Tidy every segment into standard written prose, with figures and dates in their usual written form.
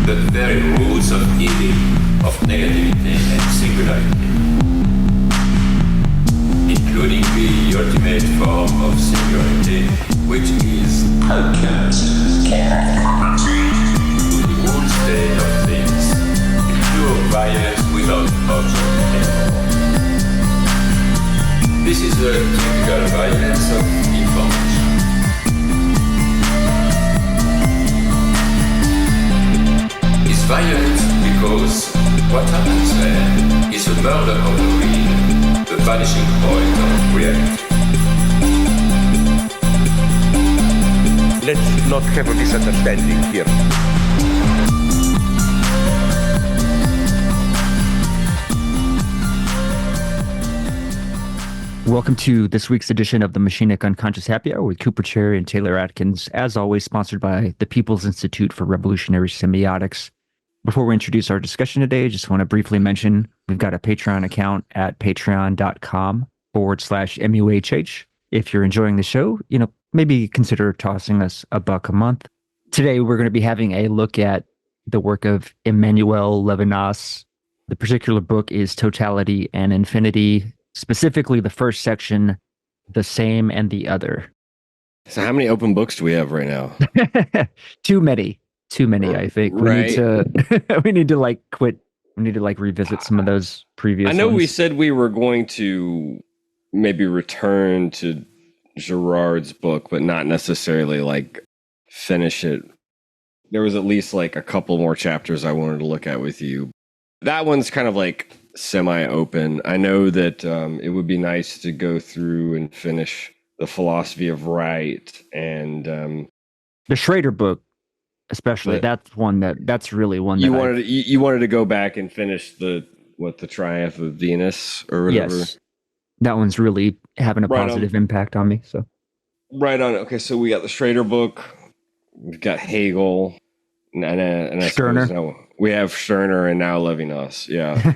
the very roots of evil, of negativity and singularity, including the ultimate form of singularity, which is alchemy, the whole state of things, pure violence without object anymore. This is the typical violence of information. It's violent because what happens there is a murder of the real, the vanishing point of reality. Let's not have a misunderstanding here. Welcome to this week's edition of the Machinic Unconscious Happy Hour with Coop and Taylor and Taylor Atkins, as always sponsored by the People's Institute for Revolutionary Semiotics. Before we introduce our discussion today, I just want to briefly mention we've got a Patreon account at patreon.com/MUHH. If you're enjoying the show, maybe consider tossing us $1 a month. Today, we're going to be having a look at the work of Emmanuel Levinas. The particular book is Totality and Infinity, specifically the first section, The Same and the Other. So how many open books do we have right now? Too many, I think. Right. We need to quit. We need to revisit some of those previous I know ones. we said we were going to maybe return to Girard's book, but not necessarily finish it. There was at least a couple more chapters I wanted to look at with you. That one's kind of semi-open. I know that it would be nice to go through and finish the philosophy of right and the Schrader book, especially. That's really one that you wanted to go back and finish the Triumph of Venus or whatever. Yes, that one's really having a positive impact on me. So right on. Okay, so we got the Schrader book. We've got Hegel and Stirner. We have Stirner and now Levinas. Yeah.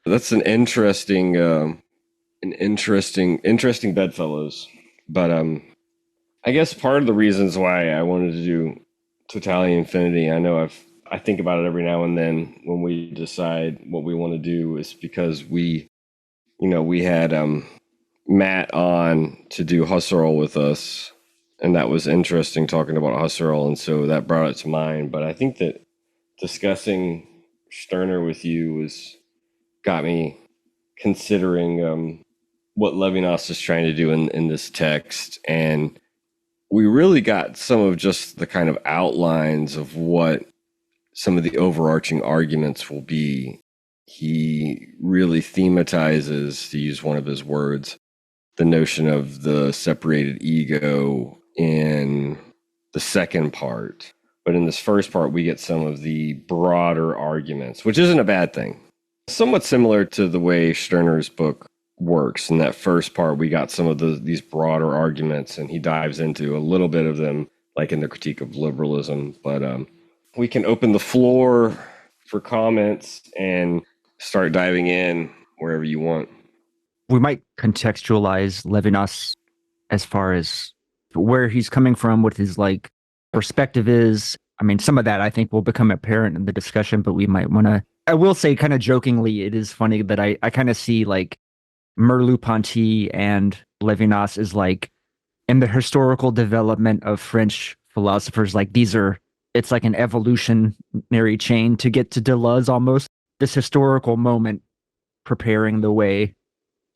That's an interesting bedfellows. But I guess part of the reasons why I wanted to do Totality and Infinity, I think about it every now and then when we decide what we want to do, is because we had Matt on to do Husserl with us, and that was interesting talking about Husserl, and so that brought it to mind. But I think that discussing Stirner with you got me considering what Levinas is trying to do in this text. And we really got some of just the kind of outlines of what some of the overarching arguments will be. He really thematizes, to use one of his words, the notion of the separated ego in the second part. But in this first part, we get some of the broader arguments, which isn't a bad thing. Somewhat similar to the way Stirner's book works. In that first part, we got some of these broader arguments, and he dives into a little bit of them, like in the critique of liberalism. But we can open the floor for comments and start diving in wherever you want. We might contextualize Levinas as far as where he's coming from, what his perspective is. I mean, some of that I think will become apparent in the discussion, but we might want to. I will say, kind of jokingly, it is funny that I kind of see Merleau-Ponty and Levinas is in the historical development of French philosophers. It's like an evolutionary chain to get to Deleuze, almost this historical moment preparing the way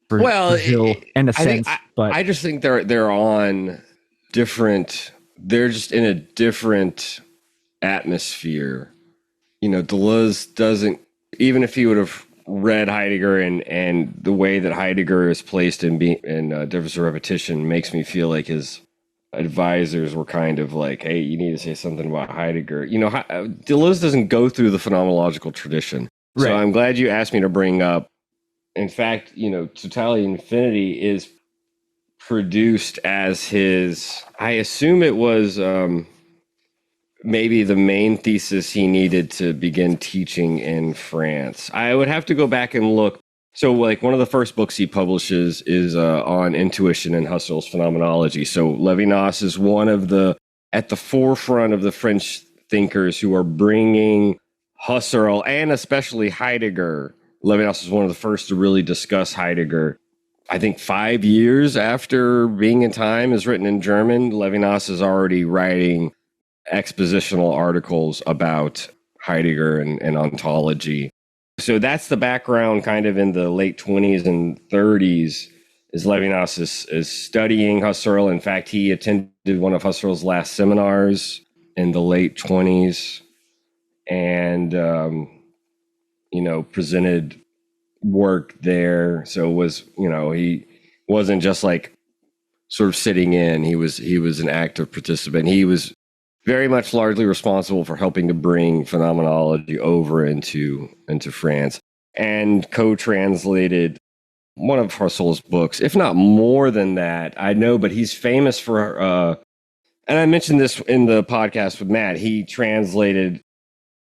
for Gilles, in a sense. But I just think they're on different. They're just in a different atmosphere. Deleuze doesn't, even if he would have read Heidegger and the way that Heidegger is placed in Difference of Repetition makes me feel like his advisors were kind of hey, you need to say something about Heidegger. Deleuze doesn't go through the phenomenological tradition. Right. So I'm glad you asked me to bring up, in fact, Totality and Infinity is produced as his, I assume it was maybe the main thesis he needed to begin teaching in France. I would have to go back and look. So one of the first books he publishes is on intuition and Husserl's phenomenology. So Levinas is one of at the forefront of the French thinkers who are bringing Husserl and especially Heidegger. Levinas was one of the first to really discuss Heidegger. I think 5 years after Being in Time is written in German, Levinas is already writing expositional articles about Heidegger and ontology. So that's the background kind of in the late 20s and 30s is Levinas is studying Husserl. In fact, he attended one of Husserl's last seminars in the late 20s and, presented work there. So it was, he wasn't just like sort of sitting in. He was an active participant. He was very much largely responsible for helping to bring phenomenology over into France and co-translated one of Husserl's books, if not more than that. I know, but he's famous for, and I mentioned this in the podcast with Matt, he translated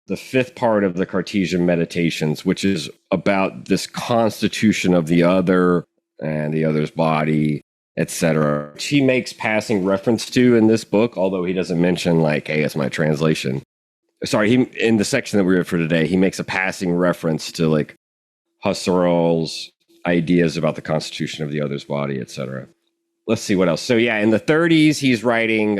the fifth part of the Cartesian Meditations, which is about this constitution of the other and the other's body, etc. He makes passing reference to in this book, although he doesn't mention like, hey, it's my translation. Sorry, in the section that we read for today, he makes a passing reference to like Husserl's ideas about the constitution of the other's body, etc. Let's see what else. So yeah, in the 30s, he's writing,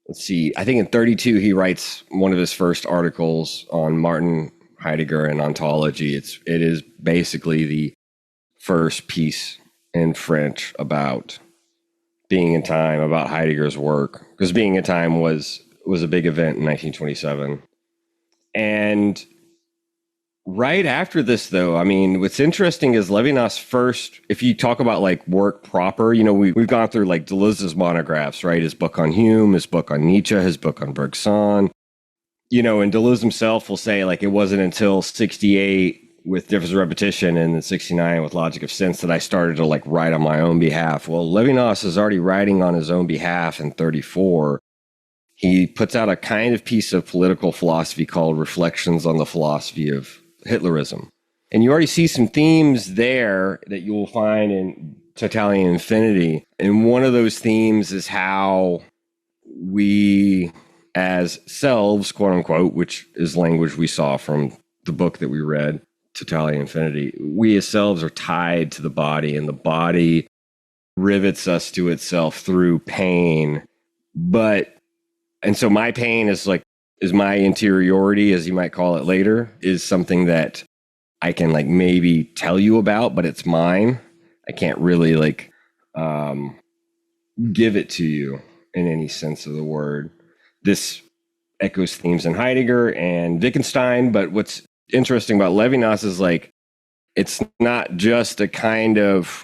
let's see, I think in 32, he writes one of his first articles on Martin Heidegger and ontology. It is basically the first piece in French about Being in Time, about Heidegger's work, because Being in Time was a big event in 1927. And right after this, though, I mean, what's interesting is Levinas first, if you talk about like work proper, we've gone through like Deleuze's monographs, right? His book on Hume, his book on Nietzsche, his book on Bergson, and Deleuze himself will say like it wasn't until 68 with Difference of Repetition and then 69 with Logic of Sense that I started to like write on my own behalf. Well, Levinas is already writing on his own behalf in 34. He puts out a kind of piece of political philosophy called Reflections on the Philosophy of Hitlerism. And you already see some themes there that you will find in Totality and Infinity. And one of those themes is how we as selves, quote unquote, which is language we saw from the book that we read, Totality and Infinity, we as selves are tied to the body, and the body rivets us to itself through pain. And so my pain is my interiority, as you might call it later, is something that I can like maybe tell you about, but it's mine. I can't really give it to you in any sense of the word. This echoes themes in Heidegger and Wittgenstein, but what's interesting about Levinas is like, it's not just a kind of,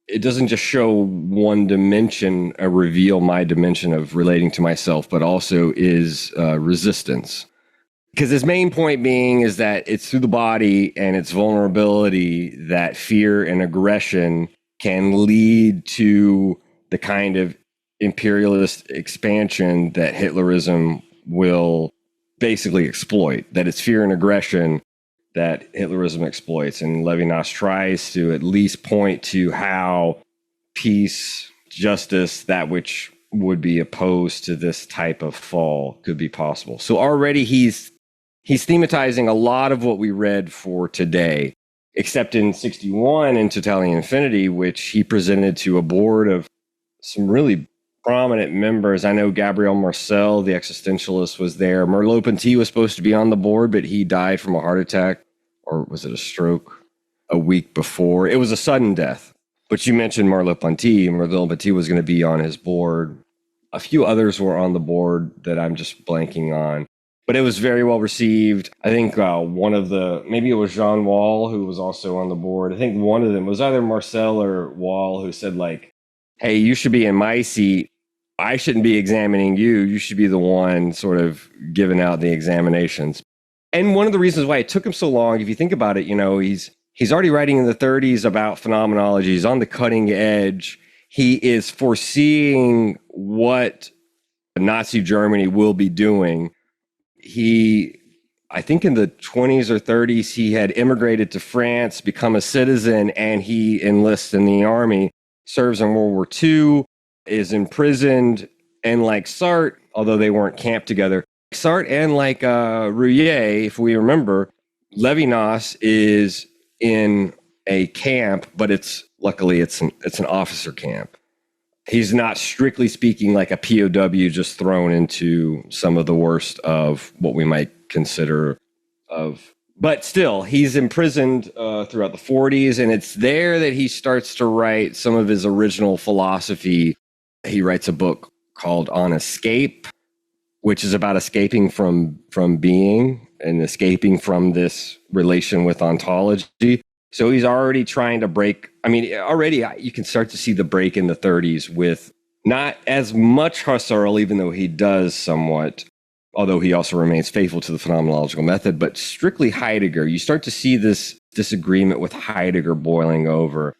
it doesn't just show one dimension, reveal my dimension of relating to myself, but also is resistance. Because his main point being is that it's through the body and its vulnerability that fear and aggression can lead to the kind of imperialist expansion that Hitlerism will basically exploit, that it's fear and aggression that Hitlerism exploits. And Levinas tries to at least point to how peace, justice, that which would be opposed to this type of fall could be possible. So already he's thematizing a lot of what we read for today, except in 61 in Totality and Infinity, which he presented to a board of some really prominent members. I know Gabriel Marcel, the existentialist, was there. Merleau-Ponty was supposed to be on the board, but he died from a heart attack, or was it a stroke, a week before. It was a sudden death. But you mentioned Merleau-Ponty. Merleau-Ponty was going to be on his board. A few others were on the board that I'm just blanking on. But it was very well received. I think maybe it was Jean Wall, who was also on the board. I think one of them was either Marcel or Wall, who said like, hey, you should be in my seat. I shouldn't be examining you. You should be the one sort of giving out the examinations. And one of the reasons why it took him so long, if you think about it, he's already writing in the 30s about phenomenology. He's on the cutting edge. He is foreseeing what Nazi Germany will be doing. I think in the 20s or 30s, he had immigrated to France, become a citizen, and he enlists in the army, serves in World War II, is imprisoned, and like Sartre, although they weren't camped together, Sartre and like Rouillet, if we remember, Levinas is in a camp, but luckily it's an officer camp. He's not strictly speaking like a POW just thrown into some of the worst of what we might consider of. But still, he's imprisoned throughout the 40s, and it's there that he starts to write some of his original philosophy. He writes a book called On Escape, which is about escaping from being and escaping from this relation with ontology. So he's already trying to break. I mean, already you can start to see the break in the 30s with not as much Husserl, even though he does somewhat, although he also remains faithful to the phenomenological method, but strictly Heidegger. You start to see this disagreement with Heidegger boiling over.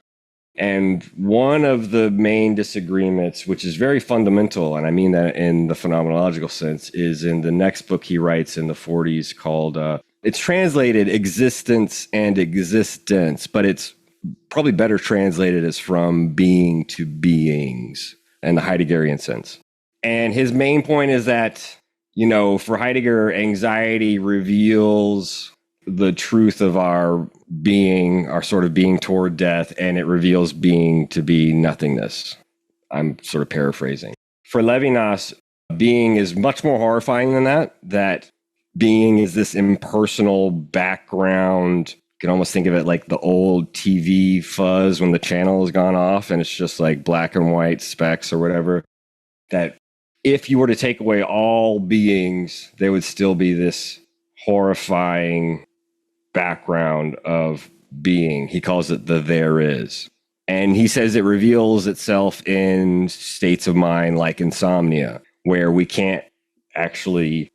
And one of the main disagreements, which is very fundamental, and I mean that in the phenomenological sense, is in the next book he writes in the 40s called, it's translated Existence and Existence, but it's probably better translated as From Being to Beings in the Heideggerian sense. And his main point is that, for Heidegger, anxiety reveals the truth of our being, our sort of being toward death, and it reveals being to be nothingness. I'm sort of paraphrasing. For Levinas, being is much more horrifying than that being is this impersonal background. You can almost think of it like the old TV fuzz when the channel has gone off and it's just like black and white specks or whatever. That if you were to take away all beings, there would still be this horrifying background of being. He calls it the there is. And he says it reveals itself in states of mind like insomnia, where we can't actually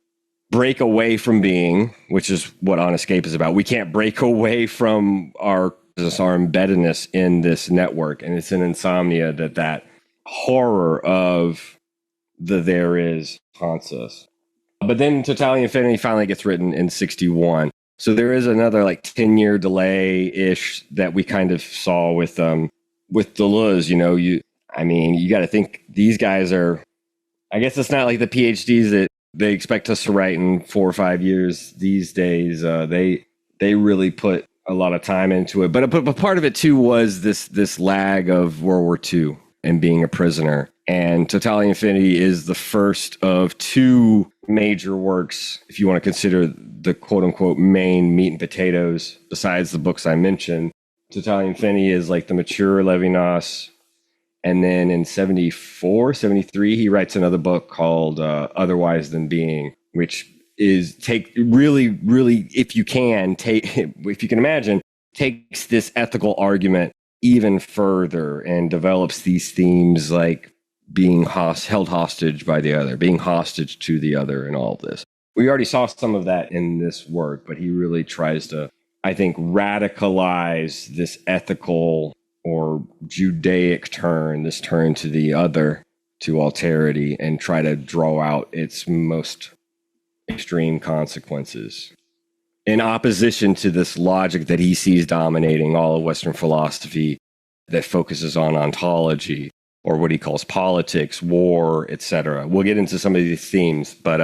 break away from being, which is what On Escape is about. We can't break away from our embeddedness in this network. And it's an insomnia that horror of the there is haunts us. But then Totality Infinity finally gets written in 61. So there is another like 10-year delay-ish that we kind of saw with Deleuze. You got to think these guys are, I guess it's not like the PhDs that they expect us to write in 4 or 5 years these days. They really put a lot of time into it. But part of it too was this lag of World War II and being a prisoner. And Totality Infinity is the first of 2 major works, if you want to consider the quote-unquote main meat and potatoes, besides the books I mentioned. Totality Infinity is like the mature Levinas. And then in 74, 73, he writes another book called Otherwise Than Being, which is really, if you can imagine, takes this ethical argument even further and develops these themes like being held hostage by the other, being hostage to the other, and all of this. We already saw some of that in this work, but he really tries to, I think, radicalize this ethical or Judaic turn, this turn to the other, to alterity, and try to draw out its most extreme consequences in opposition to this logic that he sees dominating all of Western philosophy that focuses on ontology, or what he calls politics, war, etc. We'll get into some of these themes, but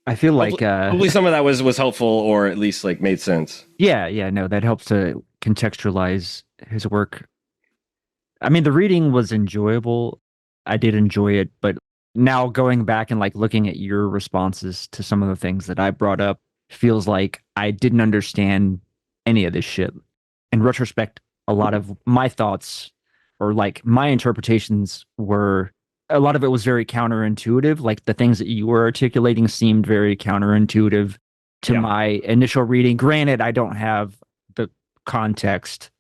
I feel like hopefully some of that was helpful, or at least like made sense. Yeah, no, that helps to contextualize his work. I mean, the reading was enjoyable. I did enjoy it, but now going back and like looking at your responses to some of the things that I brought up feels like I didn't understand any of this shit. In retrospect, a lot of my thoughts or like my interpretations were, a lot of it was very counterintuitive. Like the things that you were articulating seemed very counterintuitive to my initial reading. Granted, I don't have the context.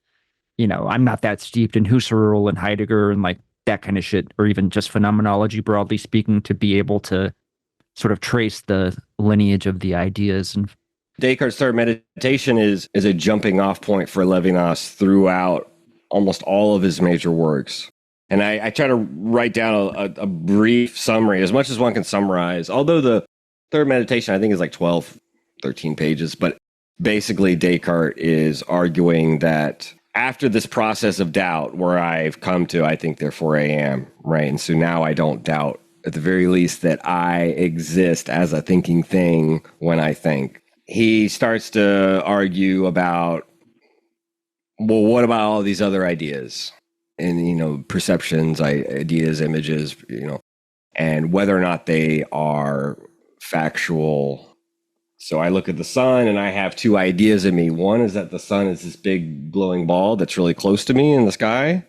I'm not that steeped in Husserl and Heidegger and like that kind of shit, or even just phenomenology, broadly speaking, to be able to sort of trace the lineage of the ideas. And Descartes' third meditation is a jumping off point for Levinas throughout almost all of his major works. And I try to write down a brief summary, as much as one can summarize, although the third meditation, I think, is like 12, 13 pages. But basically, Descartes is arguing that after this process of doubt, where I've come to, I think, therefore I am, right? And so now I don't doubt at the very least, that I exist as a thinking thing when I think. He starts to argue about, well, what about all these other ideas? And, perceptions, ideas, images, and whether or not they are factual. So I look at the sun and I have two ideas in me. One is that the sun is this big glowing ball that's really close to me in the sky.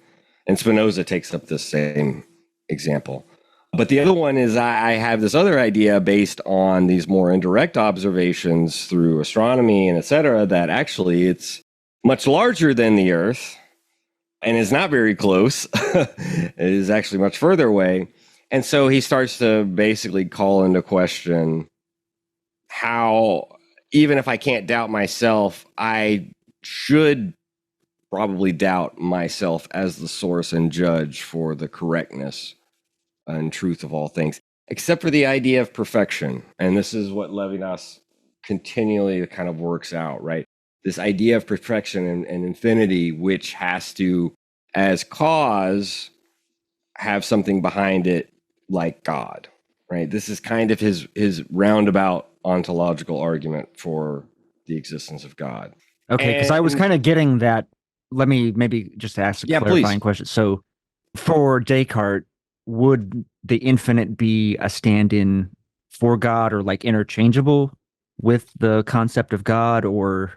And Spinoza takes up this same example. But the other one is I have this other idea based on these more indirect observations through astronomy and et cetera, that actually it's much larger than the Earth and is not very close. It is actually much further away. And so he starts to basically call into question how, even if I can't doubt myself, I should probably doubt myself as the source and judge for the correctness and truth of all things, except for the idea of perfection. And this is what Levinas continually kind of works out, right? This idea of perfection and infinity, which has to, as cause, have something behind it like God, right? This is kind of his roundabout ontological argument for the existence of God. Okay, because I was kind of getting that. Let me maybe just ask a clarifying question. So for Descartes, would the infinite be a stand-in for God, or like interchangeable with the concept of God? Or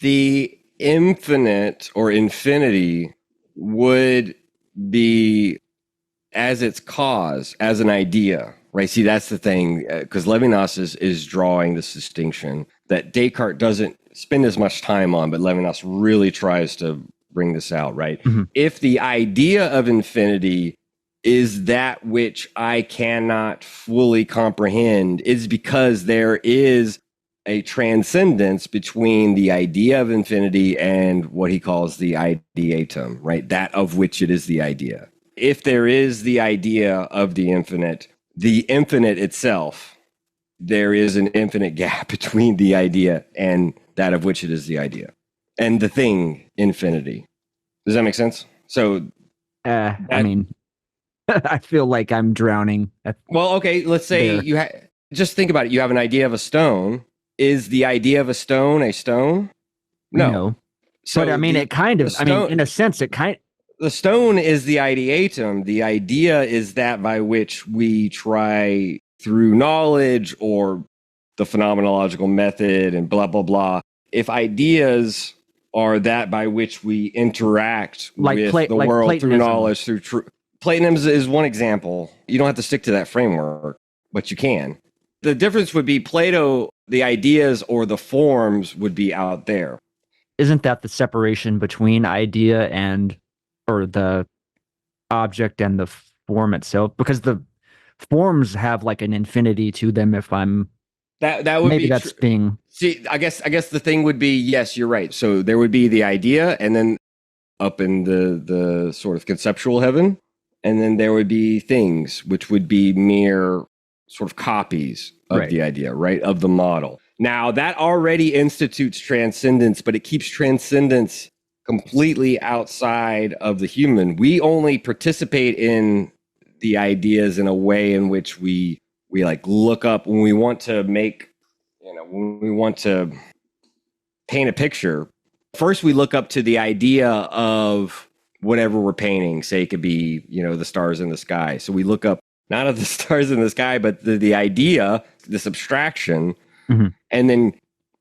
the infinite or infinity would be as its cause, as an idea, right? See, that's the thing, because Levinas is drawing this distinction that Descartes doesn't spend as much time on, but Levinas really tries to bring this out, right? Mm-hmm. If the idea of infinity is that which I cannot fully comprehend, it's because there is a transcendence between the idea of infinity and what he calls the ideatum, right? That of which it is the idea. If there is the idea of the infinite itself, there is an infinite gap between the idea and that of which it is the idea, and the thing, infinity. Does that make sense? So, I mean, I feel like I'm drowning. Well, okay, let's say just think about it. You have an idea of a stone. Is the idea of a stone a stone? No. So, but I mean, it kind of, in a sense, the stone is the ideatum. The idea is that by which we try through knowledge or the phenomenological method and blah, blah, blah. If ideas are that by which we interact with the world Platonism. Through knowledge, through truth. Platonism is one example. You don't have to stick to that framework, but you can. The difference would be Plato, the ideas or the forms would be out there. Isn't that the separation between idea or the object and the form itself? Because the forms have like an infinity to them. If I'm that would maybe be that's being. See, I guess the thing would be, yes, you're right. So there would be the idea, and then up in the sort of conceptual heaven, and then there would be things which would be mere sort of copies of the idea, right? Of the model. Now that already institutes transcendence, but it keeps transcendence completely outside of the human. We only participate in the ideas in a way in which we like look up when we want to make, when we want to paint a picture. First, we look up to the idea of whatever we're painting. Say it could be, the stars in the sky. So we look up not at the stars in the sky, but the idea, this abstraction, mm-hmm. and then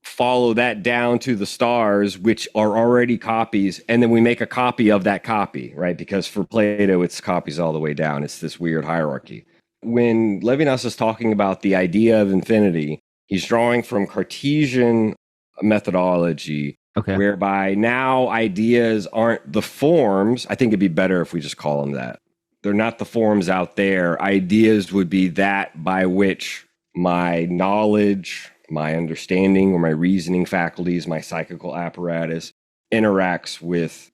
follow that down to the stars, which are already copies, and then we make a copy of that copy, right? Because for Plato, it's copies all the way down. It's this weird hierarchy. When Levinas is talking about the idea of infinity, he's drawing from Cartesian methodology, whereby now ideas aren't the forms. I think it'd be better if we just call them that. They're not the forms out there. Ideas would be that by which my knowledge, my understanding, or my reasoning faculties, my psychical apparatus interacts with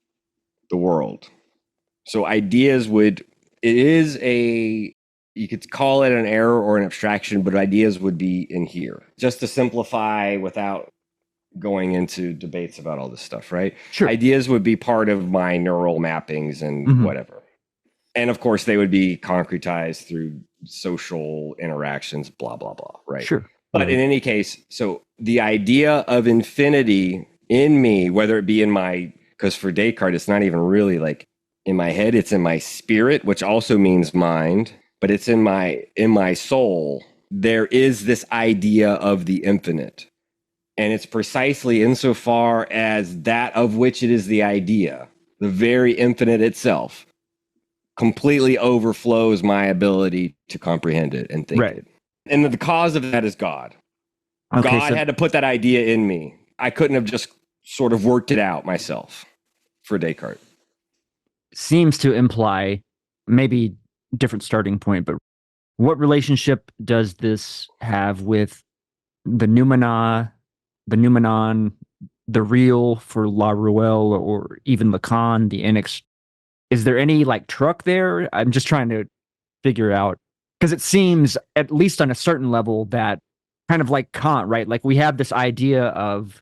the world. So ideas you could call it an error or an abstraction, but ideas would be in here. Just to simplify without going into debates about all this stuff, right? Sure. Ideas would be part of my neural mappings and mm-hmm. whatever. And of course, they would be concretized through social interactions, blah, blah, blah, right? Sure. But in any case, so the idea of infinity in me, whether it be in my, because for Descartes, it's not even really like in my head, it's in my spirit, which also means mind, but it's in my soul. There is this idea of the infinite. And it's precisely insofar as that of which it is the idea, the very infinite itself, completely overflows my ability to comprehend it and think it. And the cause of that is God. Okay, God had to put that idea in me. I couldn't have just sort of worked it out myself for Descartes. Seems to imply maybe different starting point, but what relationship does this have with the noumena, the noumenon, the real for Laruelle, or even Lacan, the inex? Is there any like truck there? I'm just trying to figure out, because it seems, at least on a certain level, that kind of like Kant, right? Like we have this idea of,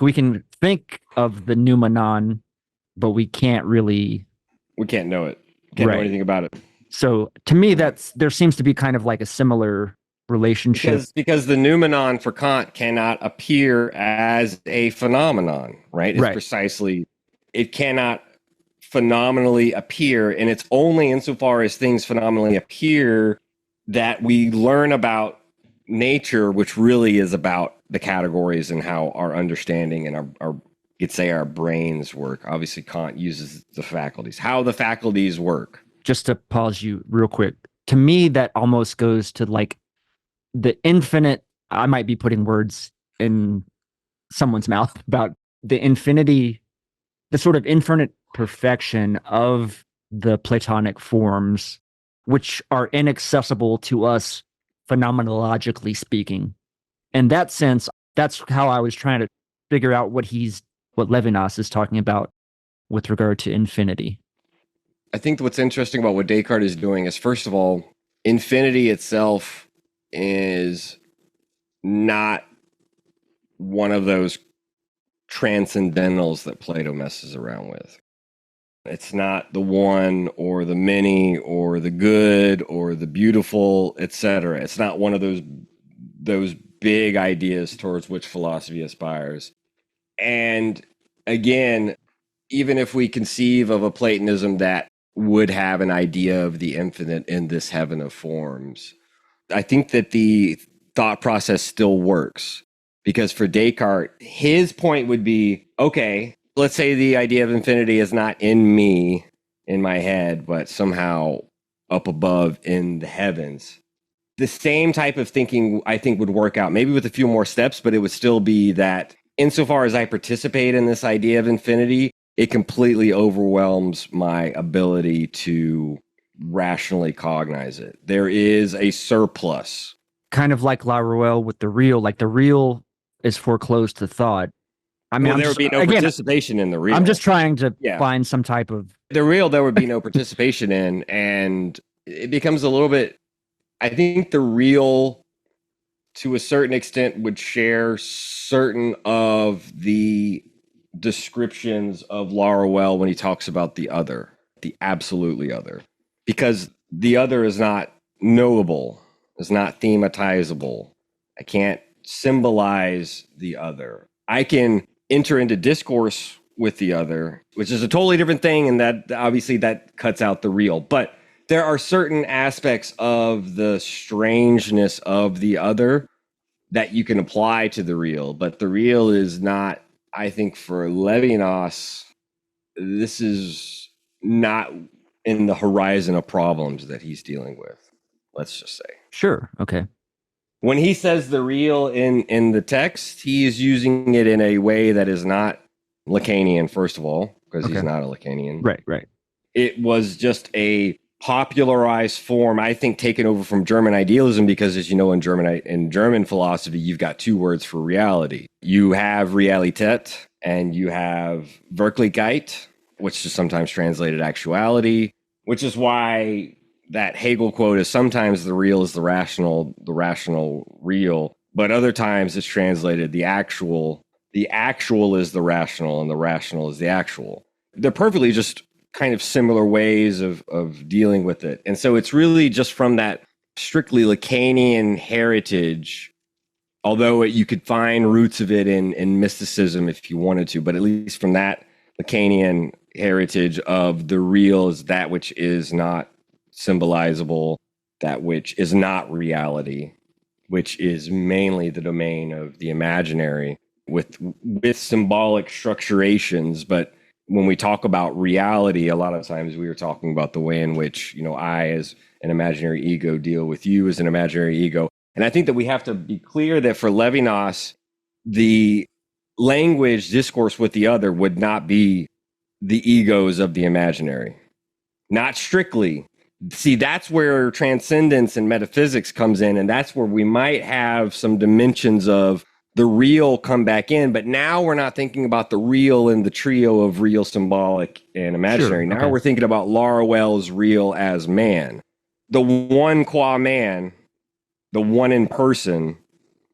we can think of the noumenon, but we can't really. We can't know it. Can't know anything about it. So to me, there seems to be kind of like a similar relationship. Because the noumenon for Kant cannot appear as a phenomenon, right? It's precisely, it cannot phenomenally appear, and it's only insofar as things phenomenally appear that we learn about nature, which really is about the categories and how our understanding and our you'd say our brains work. Obviously, Kant uses the faculties, how the faculties work. Just to pause you real quick, to me, that almost goes to like the infinite. I might be putting words in someone's mouth about the infinity, the sort of infinite perfection of the Platonic forms, which are inaccessible to us phenomenologically speaking. In that sense, that's how I was trying to figure out what Levinas is talking about with regard to infinity. I think what's interesting about what Descartes is doing is, first of all, infinity itself is not one of those transcendentals that Plato messes around with. It's not the one or the many or the good or the beautiful, etc. It's not one of those big ideas towards which philosophy aspires. And again, even if we conceive of a Platonism that would have an idea of the infinite in this heaven of forms, I think that the thought process still works. Because for Descartes, his point would be, okay, let's say the idea of infinity is not in me, in my head, but somehow up above in the heavens. The same type of thinking, I think, would work out, maybe with a few more steps, but it would still be that insofar as I participate in this idea of infinity, it completely overwhelms my ability to rationally cognize it. There is a surplus. Kind of like Laruelle with the real, like the real is foreclosed to thought. I mean, there would be no participation in the real. I'm just trying to find some type of... The real, there would be no participation in, and it becomes a little bit... I think the real, to a certain extent, would share certain of the descriptions of Laruelle when he talks about the other, the absolutely other. Because the other is not knowable, is not thematizable. I can't symbolize the other. I can enter into discourse with the other, which is a totally different thing, and that obviously that cuts out the real. But there are certain aspects of the strangeness of the other that you can apply to the real, but the real is not, I think for Levinas, this is not in the horizon of problems that he's dealing with, let's just say. Sure, okay. When he says the real in the text, he is using it in a way that is not Lacanian, first of all, because he's not a Lacanian. Right. It was just a popularized form, I think, taken over from German idealism, because as you know, in German philosophy, you've got two words for reality. You have Realität and you have Wirklichkeit, which is sometimes translated actuality, which is why that Hegel quote is sometimes the real is the rational real, but other times it's translated the actual is the rational, and the rational is the actual. They're perfectly just kind of similar ways of dealing with it. And so it's really just from that strictly Lacanian heritage, although you could find roots of it in mysticism if you wanted to, but at least from that Lacanian heritage of the real is that which is not symbolizable, that which is not reality, which is mainly the domain of the imaginary with symbolic structurations. But when we talk about reality, a lot of times we are talking about the way in which, I as an imaginary ego deal with you as an imaginary ego. And I think that we have to be clear that for Levinas, the language discourse with the other would not be the egos of the imaginary. Not strictly. See, that's where transcendence and metaphysics comes in, and that's where we might have some dimensions of the real come back in, but now we're not thinking about the real in the trio of real, symbolic, and imaginary. Sure, okay. Now we're thinking about Laruel's real as man. The one qua man, the one in person,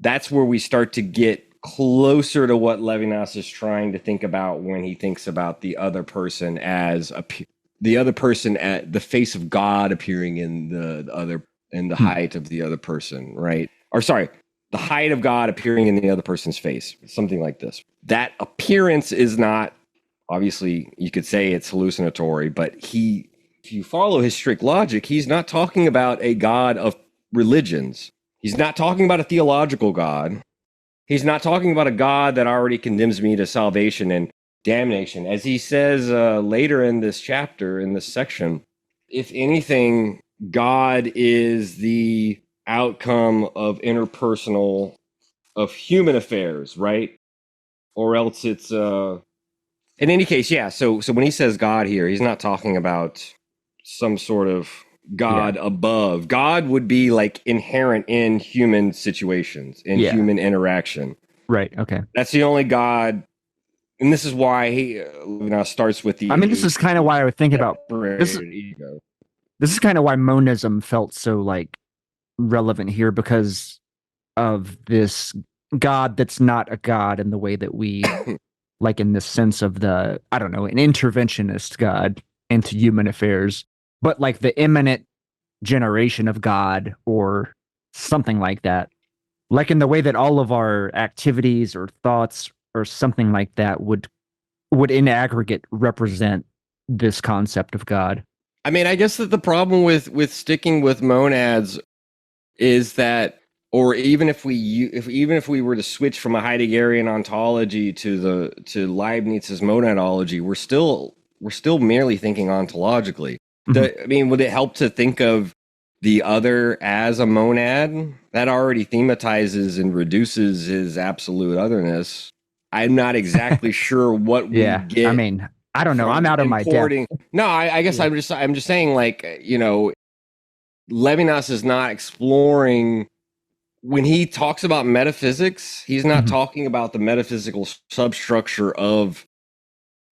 that's where we start to get closer to what Levinas is trying to think about when he thinks about the other person as the other person at the face of God appearing in the other, in the height of the other person, right? Or sorry, the height of God appearing in the other person's face, something like this. That appearance is not, obviously, you could say it's hallucinatory, but if you follow his strict logic, he's not talking about a God of religions. He's not talking about a theological God. He's not talking about a God that already condemns me to salvation and damnation. As he says later in this chapter, in this section, if anything, God is the outcome of interpersonal, of human affairs, right? Or else it's in any case, yeah. So when he says God here, he's not talking about some sort of God above. God would be like inherent in human situations, in human interaction. Right. Okay. That's the only God. And this is why he starts with the. I mean, this is kind of why I would think about this. Ego. This is kind of why monism felt so like relevant here, because of this God that's not a God in the way that we like, in the sense of the, I don't know, an interventionist God into human affairs, but like the imminent generation of God or something like that. Like in the way that all of our activities or thoughts or something like that would in aggregate represent this concept of God. I mean, I guess that the problem with sticking with monads is that, or even if we were to switch from a Heideggerian ontology to Leibniz's monadology, we're still merely thinking ontologically. I mean, would it help to think of the other as a monad? That already thematizes and reduces his absolute otherness. I'm not exactly sure what we get. I mean, I don't know. I'm out of my depth. No, I guess I'm just saying, like, Levinas is not exploring. When he talks about metaphysics, he's not talking about the metaphysical substructure of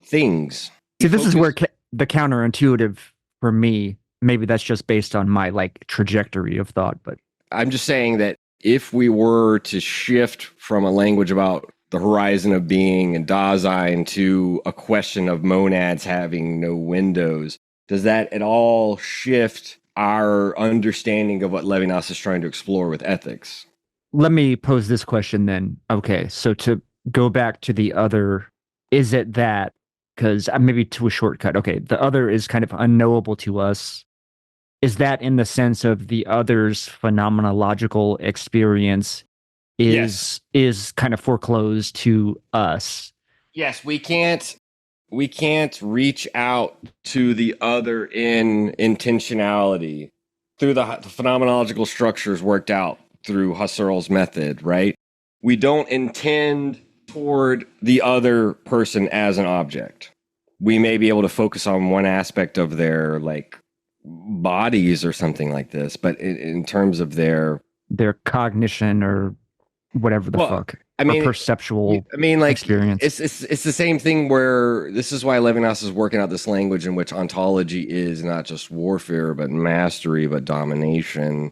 things. See, this is where the counterintuitive for me, maybe that's just based on my like trajectory of thought, but I'm just saying that if we were to shift from a language about the horizon of being and Dasein to a question of monads having no windows, does that at all shift our understanding of what Levinas is trying to explore with ethics? Let me pose this question then. Okay, so to go back to the other, is it that, because maybe to a shortcut, okay, the other is kind of unknowable to us. Is that in the sense of the other's phenomenological experience is kind of foreclosed to us? Yes, we can't reach out to the other in intentionality through the phenomenological structures worked out through Husserl's method, right? We don't intend toward the other person as an object. We may be able to focus on one aspect of their like bodies or something like this, but in terms of their cognition or whatever the fuck, I mean, perceptual experience. It's the same thing where this is why Levinas is working out this language in which ontology is not just warfare, but mastery, but domination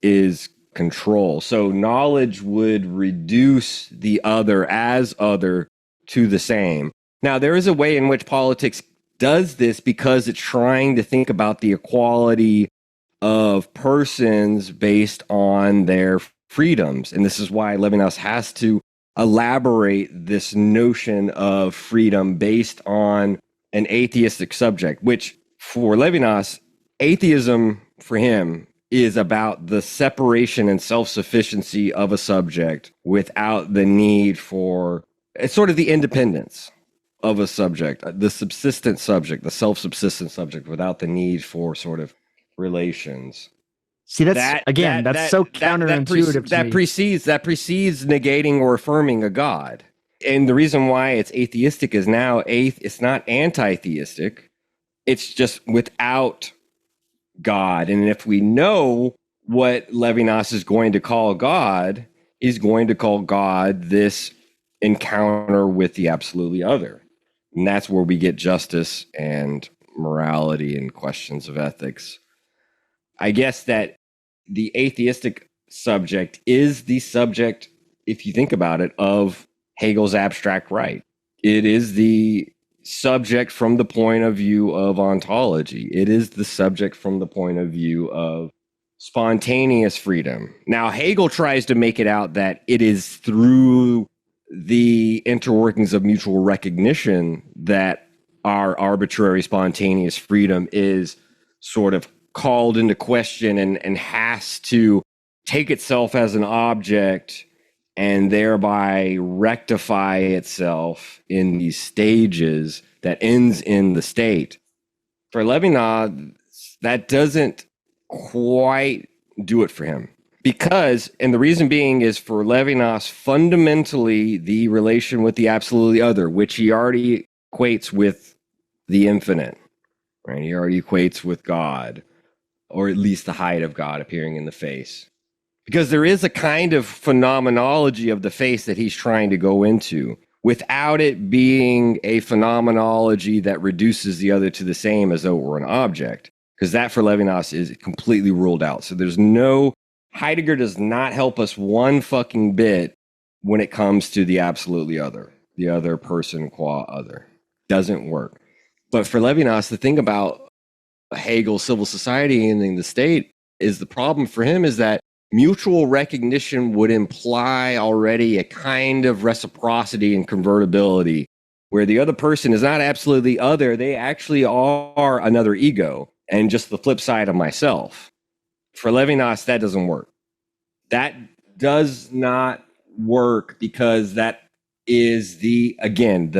is control. So knowledge would reduce the other as other to the same. Now, there is a way in which politics does this because it's trying to think about the equality of persons based on their freedoms. And this is why Levinas has to elaborate this notion of freedom based on an atheistic subject, which for Levinas, atheism for him is about the separation and self-sufficiency of a subject without the need for, it's sort of the independence of a subject, the subsistent subject, the self-subsistent subject without the need for sort of relations. See, that's so counterintuitive to me. That precedes negating or affirming a god. And the reason why it's atheistic is now it's not anti-theistic. It's just without God. And if we know what Levinas is going to call God, he's going to call God this encounter with the absolutely other. And that's where we get justice and morality and questions of ethics. I guess that the atheistic subject is the subject, if you think about it, of Hegel's abstract right. It is the subject from the point of view of ontology. It is the subject from the point of view of spontaneous freedom. Now, Hegel tries to make it out that it is through the interworkings of mutual recognition that our arbitrary spontaneous freedom is sort of called into question and has to take itself as an object and thereby rectify itself in these stages that ends in the state. For Levinas, that doesn't quite do it for him. Because, and the reason being is for Levinas, fundamentally, the relation with the absolutely other, which he already equates with the infinite, right? He already equates with God, or at least the height of God appearing in the face. Because there is a kind of phenomenology of the face that he's trying to go into without it being a phenomenology that reduces the other to the same as though it were an object. Because that for Levinas is completely ruled out. So there's no, Heidegger does not help us one fucking bit when it comes to the absolutely other, the other person qua other. Doesn't work. But for Levinas, the thing about Hegel's civil society and the state is the problem for him is that mutual recognition would imply already a kind of reciprocity and convertibility where the other person is not absolutely other. They actually are another ego and just the flip side of myself. For Levinas, that doesn't work. That does not work because that is the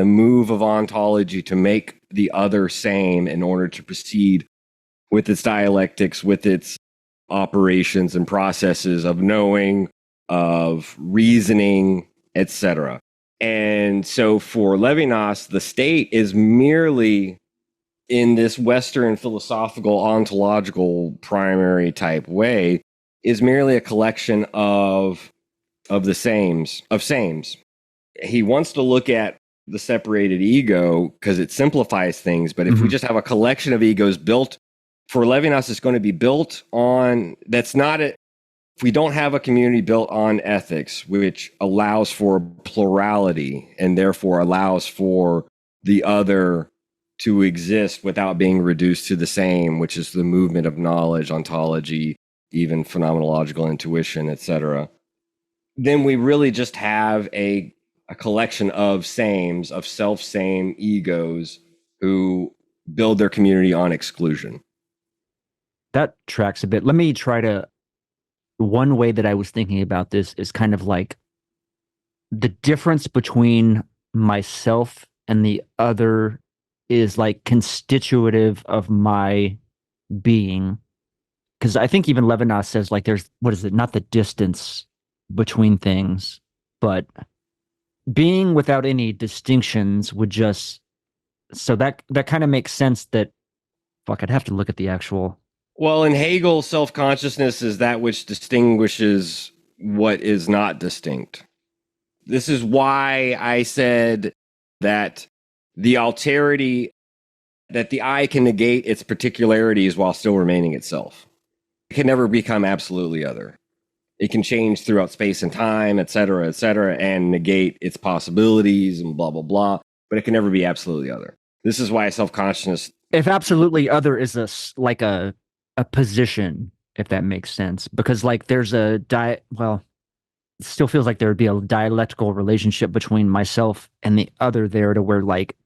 move of ontology to make the other same in order to proceed with its dialectics, with its operations and processes of knowing, of reasoning, etc. And so for Levinas, the state is merely in this Western philosophical, ontological, primary type way, is merely a collection of the sames. He wants to look at the separated ego because it simplifies things. But if we just have a collection of egos built, for Levinas, it's going to be built on, if we don't have a community built on ethics, which allows for plurality and therefore allows for the other to exist without being reduced to the same, which is the movement of knowledge, ontology, even phenomenological intuition, etc., then we really just have a collection of sames, of self-same egos who build their community on exclusion. That tracks a bit. Let me try to, one way that I was thinking about this is kind of like the difference between myself and the other is like constitutive of my being. Because I think even Levinas says like there's, what is it, not the distance between things, but being without any distinctions would just, so that kind of makes sense that, fuck, I'd have to look at the actual. Well, in Hegel, self-consciousness is that which distinguishes what is not distinct. This is why I said that the alterity, that the I can negate its particularities while still remaining itself. It can never become absolutely other. It can change throughout space and time, et cetera, and negate its possibilities and blah, blah, blah, but it can never be absolutely other. This is why self-consciousness. If absolutely other is like a position, if that makes sense, because like there's a well, it still feels like there would be a dialectical relationship between myself and the other there, to where like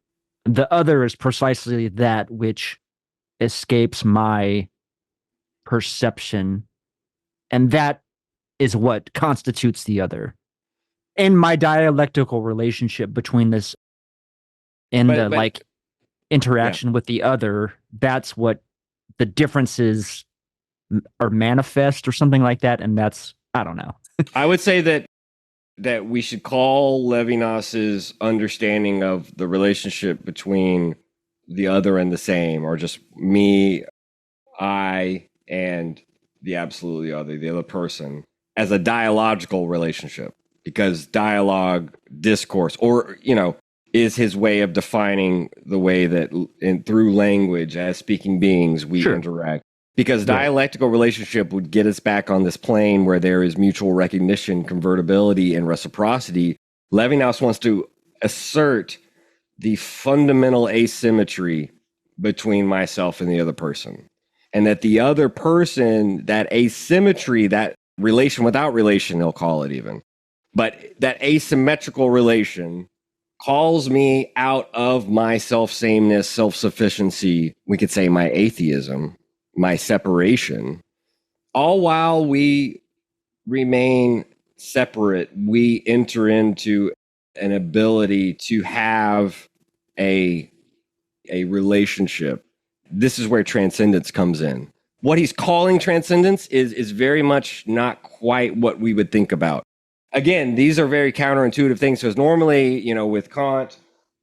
the other is precisely that which escapes my perception, and that is what constitutes the other. In my dialectical relationship between this and the like interaction with the other, that's what the differences are manifest or something like that. And that's, I don't know. I would say that we should call Levinas's understanding of the relationship between the other and the same, or just me, I, and the absolutely other, the other person, as a dialogical relationship, because dialogue, discourse, or, is his way of defining the way that through language as speaking beings we interact. Because dialectical relationship would get us back on this plane where there is mutual recognition, convertibility, and reciprocity. Levinas wants to assert the fundamental asymmetry between myself and the other person. And that the other person, that asymmetry, that relation without relation, he'll call it even, but that asymmetrical relation calls me out of my self-sameness, self-sufficiency, we could say my atheism, my separation, all while we remain separate. We enter into an ability to have a relationship. This is where transcendence comes in. What he's calling transcendence is very much not quite what we would think about. Again, these are very counterintuitive things. Because normally, with Kant,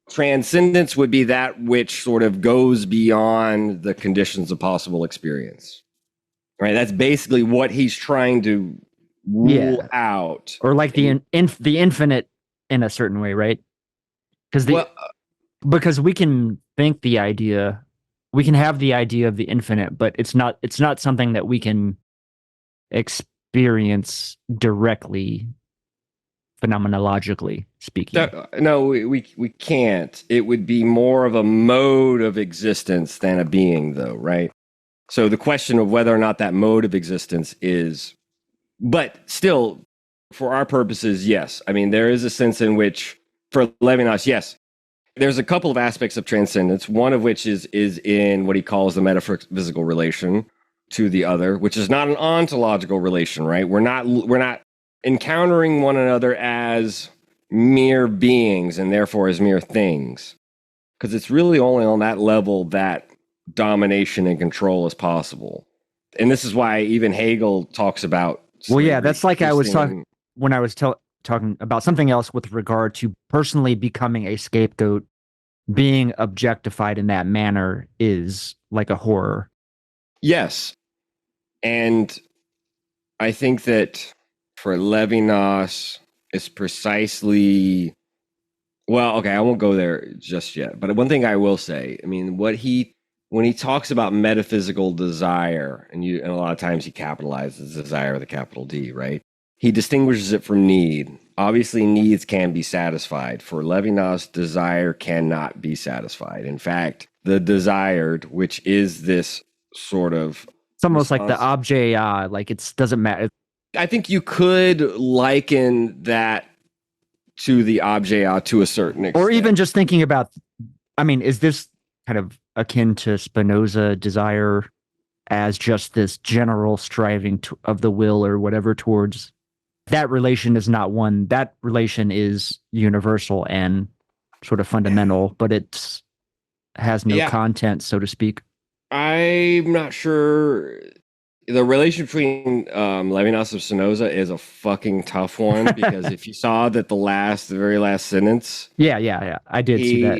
transcendence would be that which sort of goes beyond the conditions of possible experience. Right? That's basically what he's trying to rule out. Or like the infinite in a certain way, right? Because we can think the idea, we can have the idea of the infinite, but it's not something that we can experience directly, phenomenologically speaking. No, we can't. It would be more of a mode of existence than a being, though, right? So the question of whether or not that mode of existence is, but still, for our purposes, yes. I mean, there is a sense in which, for Levinas, yes, there's a couple of aspects of transcendence, one of which is in what he calls the metaphysical relation to the other, which is not an ontological relation, right? We're not encountering one another as mere beings and therefore as mere things, because it's really only on that level that domination and control is possible. And this is why even Hegel talks about slavery. That's like I was talking when I was talking about something else with regard to personally becoming a scapegoat. Being objectified in that manner is like a horror. Yes. And I think that for Levinas, it's precisely, well, okay, I won't go there just yet. But one thing I will say, I mean, when he talks about metaphysical desire, and a lot of times he capitalizes desire with a capital D, right? He distinguishes it from need. Obviously, needs can be satisfied. For Levinas, desire cannot be satisfied. In fact, the desired, which is this sort of... It's almost like the objet, like it doesn't matter. I think you could liken that to the objet to a certain extent. Or even just thinking about, I mean, is this kind of akin to Spinoza desire as just this general striving of the will or whatever towards... That relation is not one. That relation is universal and sort of fundamental, but it has no content, so to speak. I'm not sure. The relation between Levinas and Spinoza is a fucking tough one, because if you saw that the very last sentence. Yeah. I did see that.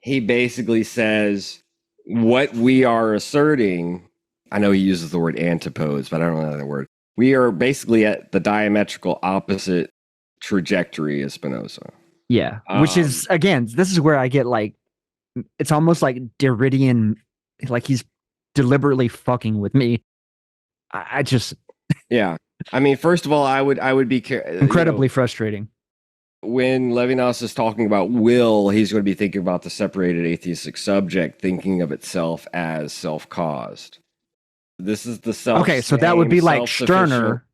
He basically says what we are asserting. I know he uses the word antipodes, but I don't know that word. We are basically at the diametrical opposite trajectory as Spinoza. Yeah, which is, again, this is where I get like, it's almost like Derridian, like he's deliberately fucking with me. I just... Yeah. I mean, first of all, I would be... incredibly frustrating. when Levinas is talking about will, he's going to be thinking about the separated atheistic subject thinking of itself as self-caused. This is the Okay, so that would be like Stirner.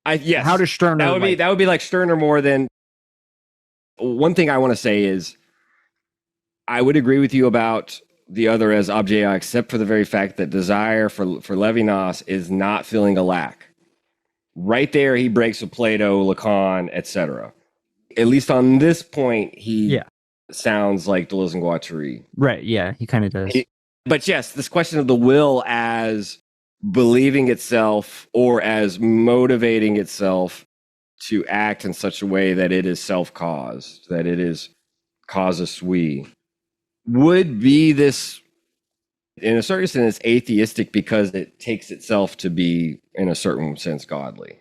Yes. How does Stirner that would be like Stirner more than. One thing I want to say is I would agree with you about the other as objet, except for the very fact that desire for Levinas is not feeling a lack. Right there, he breaks with Plato, Lacan, etc. At least on this point, he sounds like Deleuze and Guattari. Right, yeah, he kind of does. But yes, this question of the will as believing itself or as motivating itself to act in such a way that it is self-caused, that it is casus sui, would be this, in a certain sense, atheistic because it takes itself to be, in a certain sense, godly.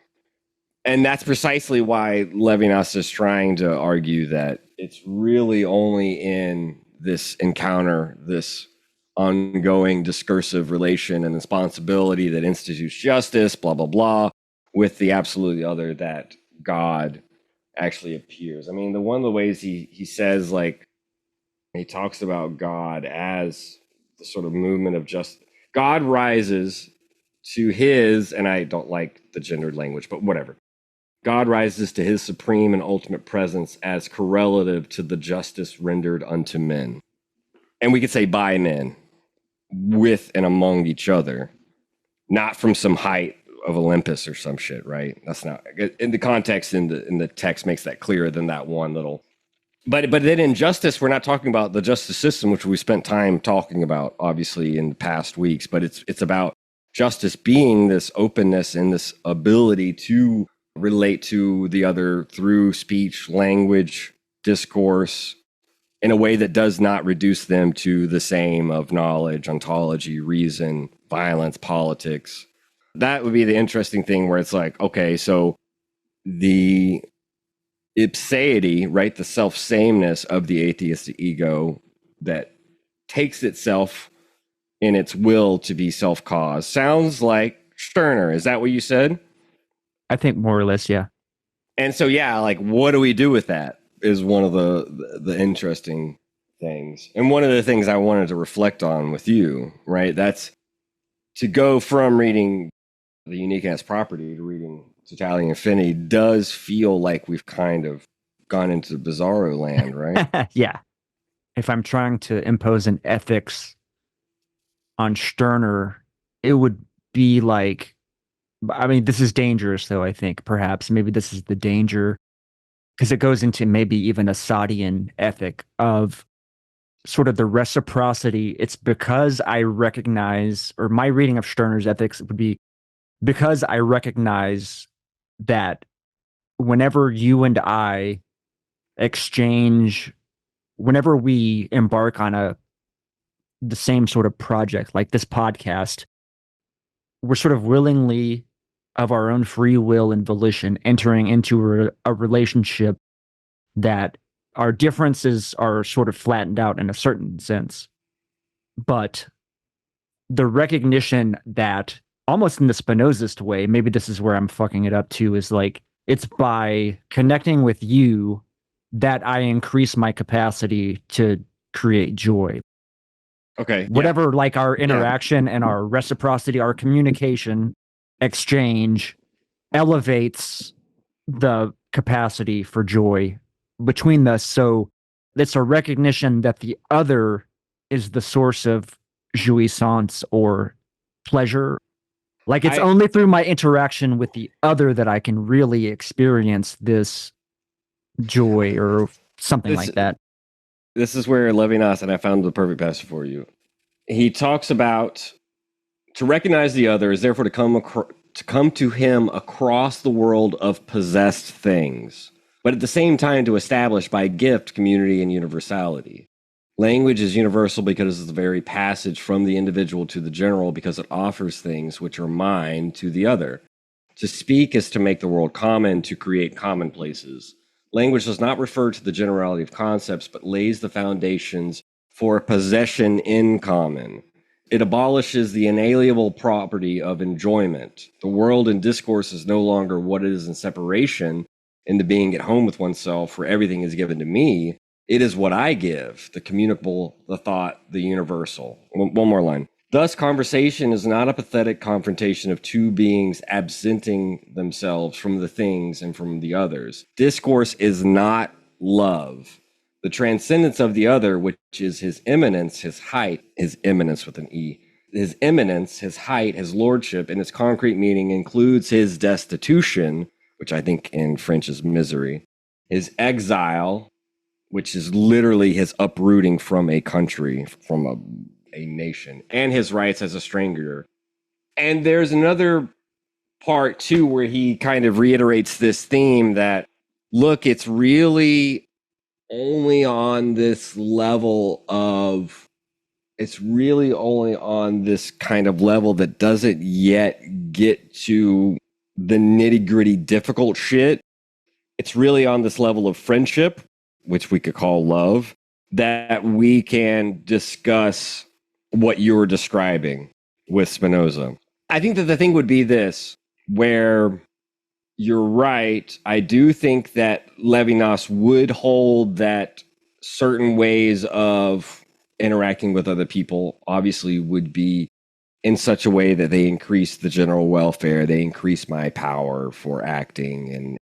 And that's precisely why Levinas is trying to argue that it's really only in this encounter, this ongoing discursive relation and responsibility that institutes justice, blah, blah, blah, with the absolutely other that God actually appears. I mean, one of the ways he says, like, he talks about God as the sort of movement of justice. God rises to his, and I don't like the gendered language, but whatever. God rises to his supreme and ultimate presence as correlative to the justice rendered unto men. And we could say by men, with and among each other, not from some height of Olympus or some shit, right? That's not, in the context in the text makes that clearer than that one little. But then in justice, we're not talking about the justice system, which we spent time talking about, obviously, in past weeks, but it's about justice being this openness and this ability to relate to the other through speech, language, discourse, in a way that does not reduce them to the same of knowledge, ontology, reason, violence, politics. That would be the interesting thing where it's like, okay, so the ipseity, right, the self-sameness of the atheistic ego that takes itself in its will to be self-caused sounds like Stirner. Is that what you said? I think more or less, yeah. And so, yeah, like, what do we do with that is one of the interesting things. And one of the things I wanted to reflect on with you, right? That's to go from reading The Unique As Property to reading Totality and Infinity does feel like we've kind of gone into bizarro land, right? Yeah. If I'm trying to impose an ethics on Stirner, it would be like, I mean, this is dangerous, though, I think, perhaps. Maybe this is the danger, because it goes into maybe even a Sadian ethic of sort of the reciprocity. It's because I recognize, or my reading of Stirner's ethics would be because I recognize that whenever you and I exchange, whenever we embark on the same sort of project, like this podcast, we're sort of willingly, of our own free will and volition, entering into a relationship that our differences are sort of flattened out in a certain sense. But the recognition that, almost in the Spinozist way, maybe this is where I'm fucking it up too, is like, it's by connecting with you that I increase my capacity to create joy. Okay. Whatever, like our interaction and our reciprocity, our communication, exchange elevates the capacity for joy between us. So it's a recognition that the other is the source of jouissance or pleasure. Like, it's only through my interaction with the other that I can really experience this joy or something like that. This is where Levinas, and I found the perfect passage for you. He talks about to recognize the other is therefore to come to him across the world of possessed things, but at the same time to establish by gift community and universality. Language is universal because it's the very passage from the individual to the general, because it offers things which are mine to the other. To speak is to make the world common, to create commonplaces. Language does not refer to the generality of concepts, but lays the foundations for a possession in common. It abolishes the inalienable property of enjoyment. The world in discourse is no longer what it is in separation, in the being at home with oneself, where everything is given to me. It is what I give, the communicable, the thought, the universal. One more line. Thus, conversation is not a pathetic confrontation of two beings absenting themselves from the things and from the others. Discourse is not love. The transcendence of the other, which is his eminence, his height, his eminence with an E, his eminence, his height, his lordship, in its concrete meaning includes his destitution, which I think in French is misery, his exile, which is literally his uprooting from a country, from a nation, and his rights as a stranger. And there's another part too where he kind of reiterates this theme that, look, it's really only on this level of, it's really only on this kind of level that doesn't yet get to the nitty gritty difficult shit. It's really on this level of friendship, which we could call love, that we can discuss what you're describing with Spinoza. I think that the thing would be this, where you're right. I do think that Levinas would hold that certain ways of interacting with other people obviously would be in such a way that they increase the general welfare, they increase my power for acting,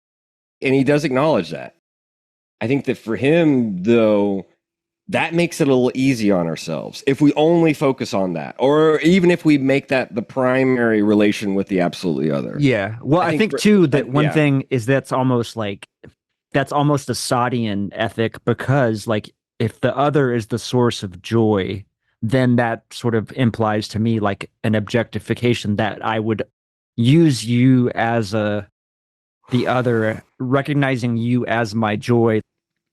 and he does acknowledge that. I think that for him, though, that makes it a little easy on ourselves if we only focus on that, or even if we make that the primary relation with the absolutely other. Yeah. Well, I think too that one thing is that's almost a Sadian ethic, because like if the other is the source of joy, then that sort of implies to me like an objectification, that I would use you as the other, recognizing you as my joy.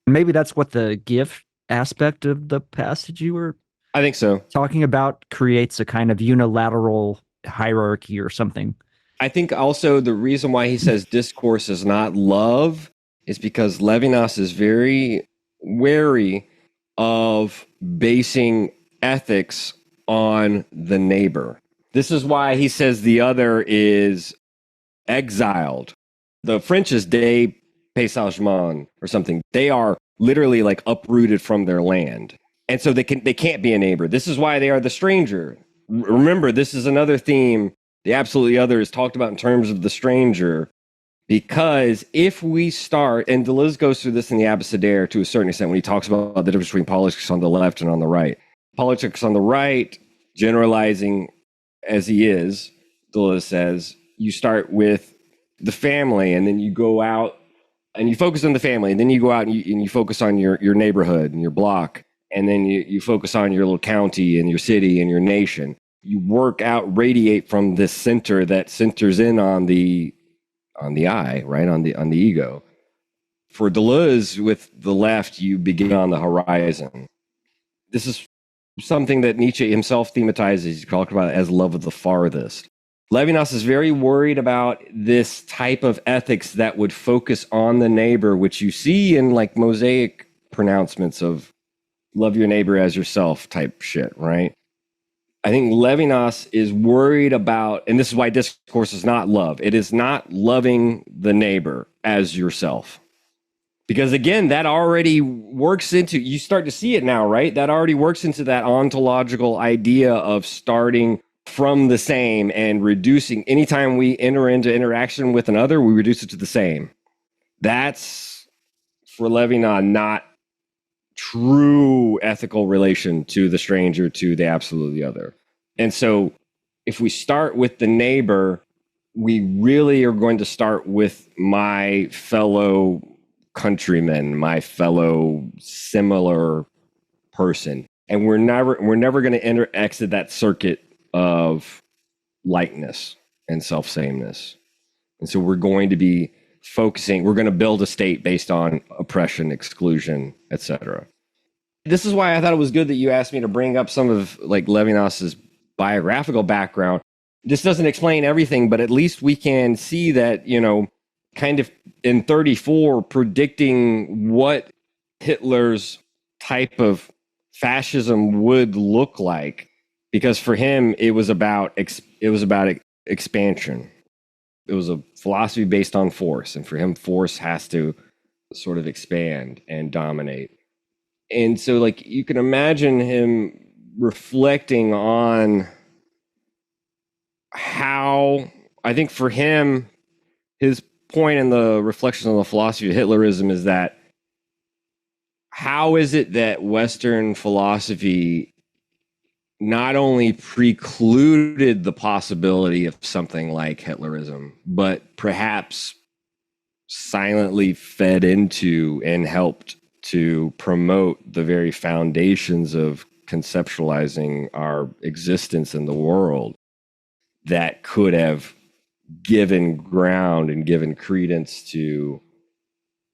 Maybe that's what the gift aspect of the passage you were, I think so, talking about creates a kind of unilateral hierarchy or something. I think also the reason why he says discourse is not love is because Levinas is very wary of basing ethics on the neighbor. This is why he says the other is exiled. The French is des paysagements or something. They are literally like uprooted from their land. And so they can't be a neighbor. This is why they are the stranger. Remember, this is another theme. The absolutely other is talked about in terms of the stranger, because if we start, and Deleuze goes through this in the Abécédaire to a certain extent when he talks about the difference between politics on the left and on the right. Politics on the right, generalizing as he is, Deleuze says, you start with the family, and then you go out and you focus on the family, and then you go out and you focus on your neighborhood and your block, and then you focus on your little county and your city and your nation. You work out, radiate from this center that centers in on the I, right? On the ego. For Deleuze, with the left, you begin on the horizon. This is something that Nietzsche himself thematizes. He talked about it as love of the farthest. Levinas is very worried about this type of ethics that would focus on the neighbor, which you see in like Mosaic pronouncements of love your neighbor as yourself type shit, right? I think Levinas is worried about, and this is why discourse is not love. It is not loving the neighbor as yourself. Because again, that already works into, you start to see it now, right? That already works into that ontological idea of starting from the same and reducing. Anytime we enter into interaction with another, we reduce it to the same. That's, for Levinas, not true ethical relation to the stranger, to the absolutely other. And so if we start with the neighbor, we really are going to start with my fellow countryman, my fellow similar person. And we're never going to exit that circuit of likeness and self-sameness. And so we're going to be focusing, we're going to build a state based on oppression, exclusion, etc. This is why I thought it was good that you asked me to bring up some of like Levinas's biographical background. This doesn't explain everything, but at least we can see that, you know, kind of in 34 predicting what Hitler's type of fascism would look like, because for him it was about expansion. it was a philosophy based on force. And for him, force has to sort of expand and dominate. And so, like, you can imagine him reflecting on how, I think for him, his point in the reflection on the philosophy of Hitlerism is that how is it that Western philosophy not only precluded the possibility of something like Hitlerism, but perhaps silently fed into and helped to promote the very foundations of conceptualizing our existence in the world that could have given ground and given credence to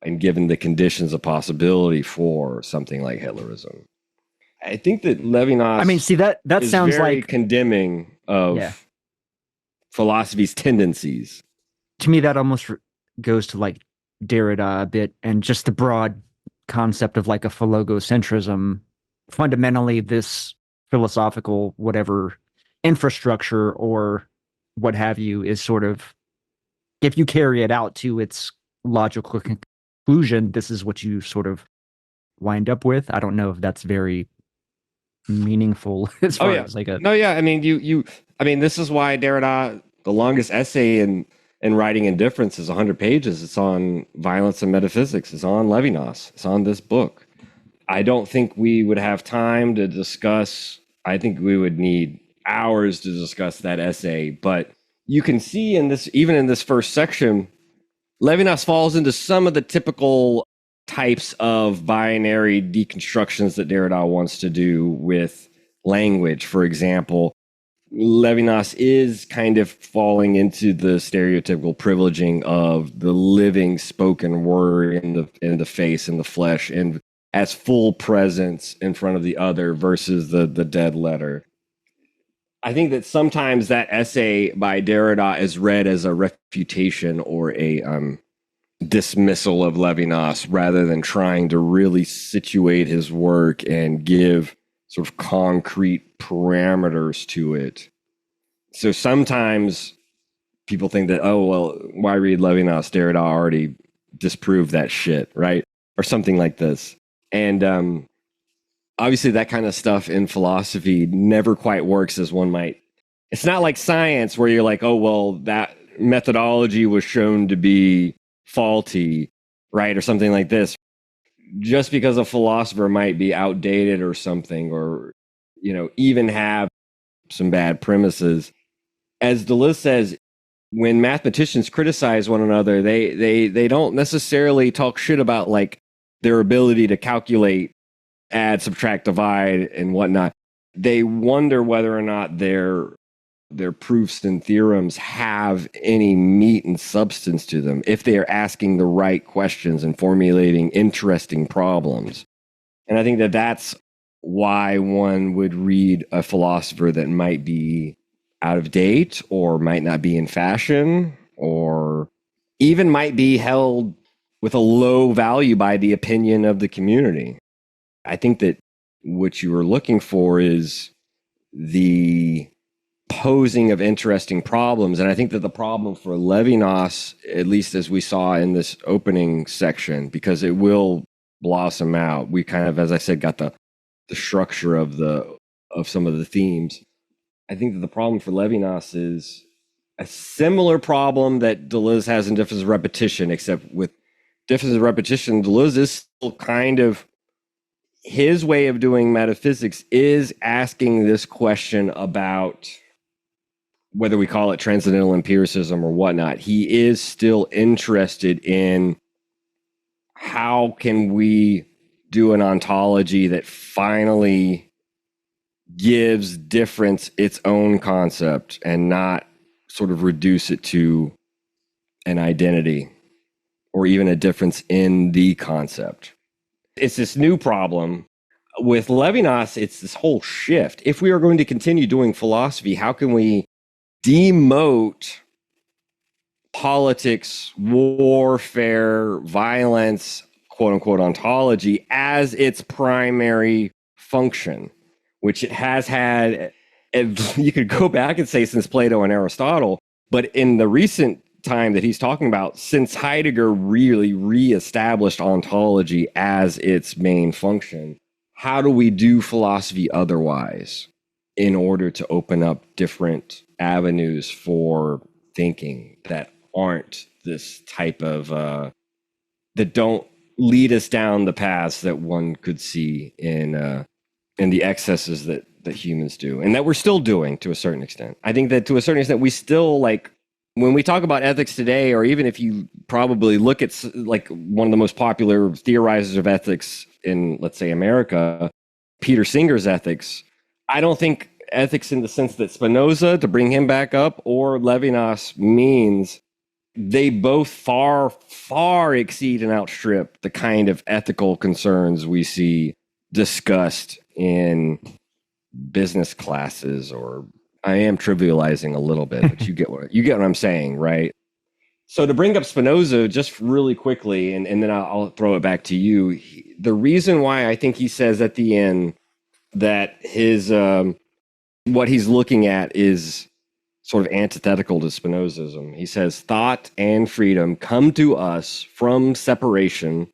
and given the conditions of possibility for something like Hitlerism. I think that Levinas, I mean, see, that is sounds very like, condemning of philosophy's tendencies. to me, that almost goes to like Derrida a bit, and just the broad concept of like a philogocentrism. Fundamentally, this philosophical whatever infrastructure or what have you is sort of, if you carry it out to its logical conclusion, this is what you sort of wind up with. I don't know if that's very meaningful as far as like a I mean, this is why Derrida, the longest essay in Writing Indifference is 100 pages. It's on violence and metaphysics. It's on Levinas. It's on this book. I don't think we would have time to discuss. I think we would need hours to discuss that essay. But you can see in this, even in this first section, Levinas falls into some of the typical types of binary deconstructions that Derrida wants to do with language. For example, Levinas is kind of falling into the stereotypical privileging of the living spoken word in the face, in the flesh, and as full presence in front of the other versus the dead letter. I think that sometimes that essay by Derrida is read as a refutation or a dismissal of Levinas rather than trying to really situate his work and give sort of concrete parameters to it. So sometimes people think that, oh, well, why read Levinas? Derrida already disproved that shit, right? Or something like this. And obviously that kind of stuff in philosophy never quite works as one might. It's not like science where you're like, oh, well, that methodology was shown to be faulty, right? Or something like this. Just because a philosopher might be outdated or something, or, you know, even have some bad premises. As Deleuze says, when mathematicians criticize one another, they don't necessarily talk shit about like their ability to calculate, add, subtract, divide, and whatnot. They wonder whether or not their proofs and theorems have any meat and substance to them, if they are asking the right questions and formulating interesting problems. And I think that that's why one would read a philosopher that might be out of date or might not be in fashion or even might be held with a low value by the opinion of the community. I think that what you were looking for is the posing of interesting problems. And I think that the problem for Levinas, at least as we saw in this opening section, because it will blossom out, we kind of, as I said, got the structure of some of the themes. I think that the problem for Levinas is a similar problem that Deleuze has in Difference of Repetition, except with Difference of Repetition, Deleuze is still kind of, his way of doing metaphysics is asking this question about whether we call it transcendental empiricism or whatnot. He is still interested in how can we do an ontology that finally gives difference its own concept and not sort of reduce it to an identity or even a difference in the concept. It's this new problem. With Levinas, it's this whole shift. If we are going to continue doing philosophy, how can we demote politics, warfare, violence, quote unquote, ontology as its primary function, which it has had, and you could go back and say since Plato and Aristotle, but in the recent time that he's talking about, since Heidegger really reestablished ontology as its main function, how do we do philosophy otherwise in order to open up different avenues for thinking that aren't this type of, that don't lead us down the paths that one could see in the excesses that humans do, and that we're still doing to a certain extent. I think that to a certain extent, we still, like, when we talk about ethics today, or even if you probably look at like one of the most popular theorizers of ethics in, let's say, America, Peter Singer's ethics, I don't think ethics in the sense that Spinoza, to bring him back up, or Levinas means, they both far, far exceed and outstrip the kind of ethical concerns we see discussed in business classes. Or I am trivializing a little bit, but you get what I'm saying, right? So to bring up Spinoza just really quickly, and then I'll throw it back to you. The reason why I think he says at the end that his what he's looking at is sort of antithetical to Spinozism. He says, thought and freedom come to us from separation,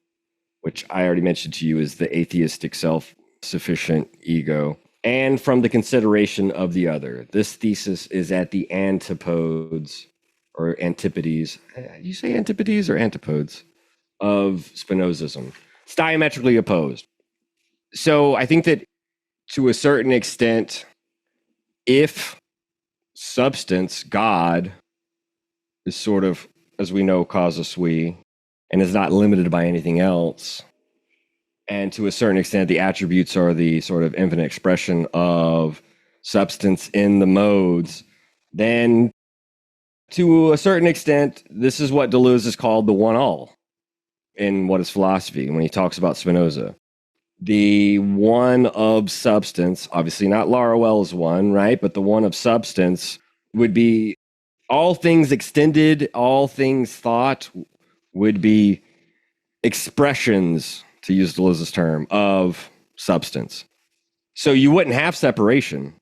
which I already mentioned to you is the atheistic self-sufficient ego, and from the consideration of the other. This thesis is at the antipodes or antipodes. Do you say antipodes or antipodes of Spinozism? It's diametrically opposed. So I think that to a certain extent, if substance, God, is sort of, as we know, causa sui, and is not limited by anything else, and to a certain extent, the attributes are the sort of infinite expression of substance in the modes, then to a certain extent, this is what Deleuze has called the one-all in What is Philosophy, when he talks about Spinoza. The one of substance, obviously not Laruel's one, right? But the one of substance would be all things extended, all things thought would be expressions, to use Deleuze's term, of substance. So you wouldn't have separation.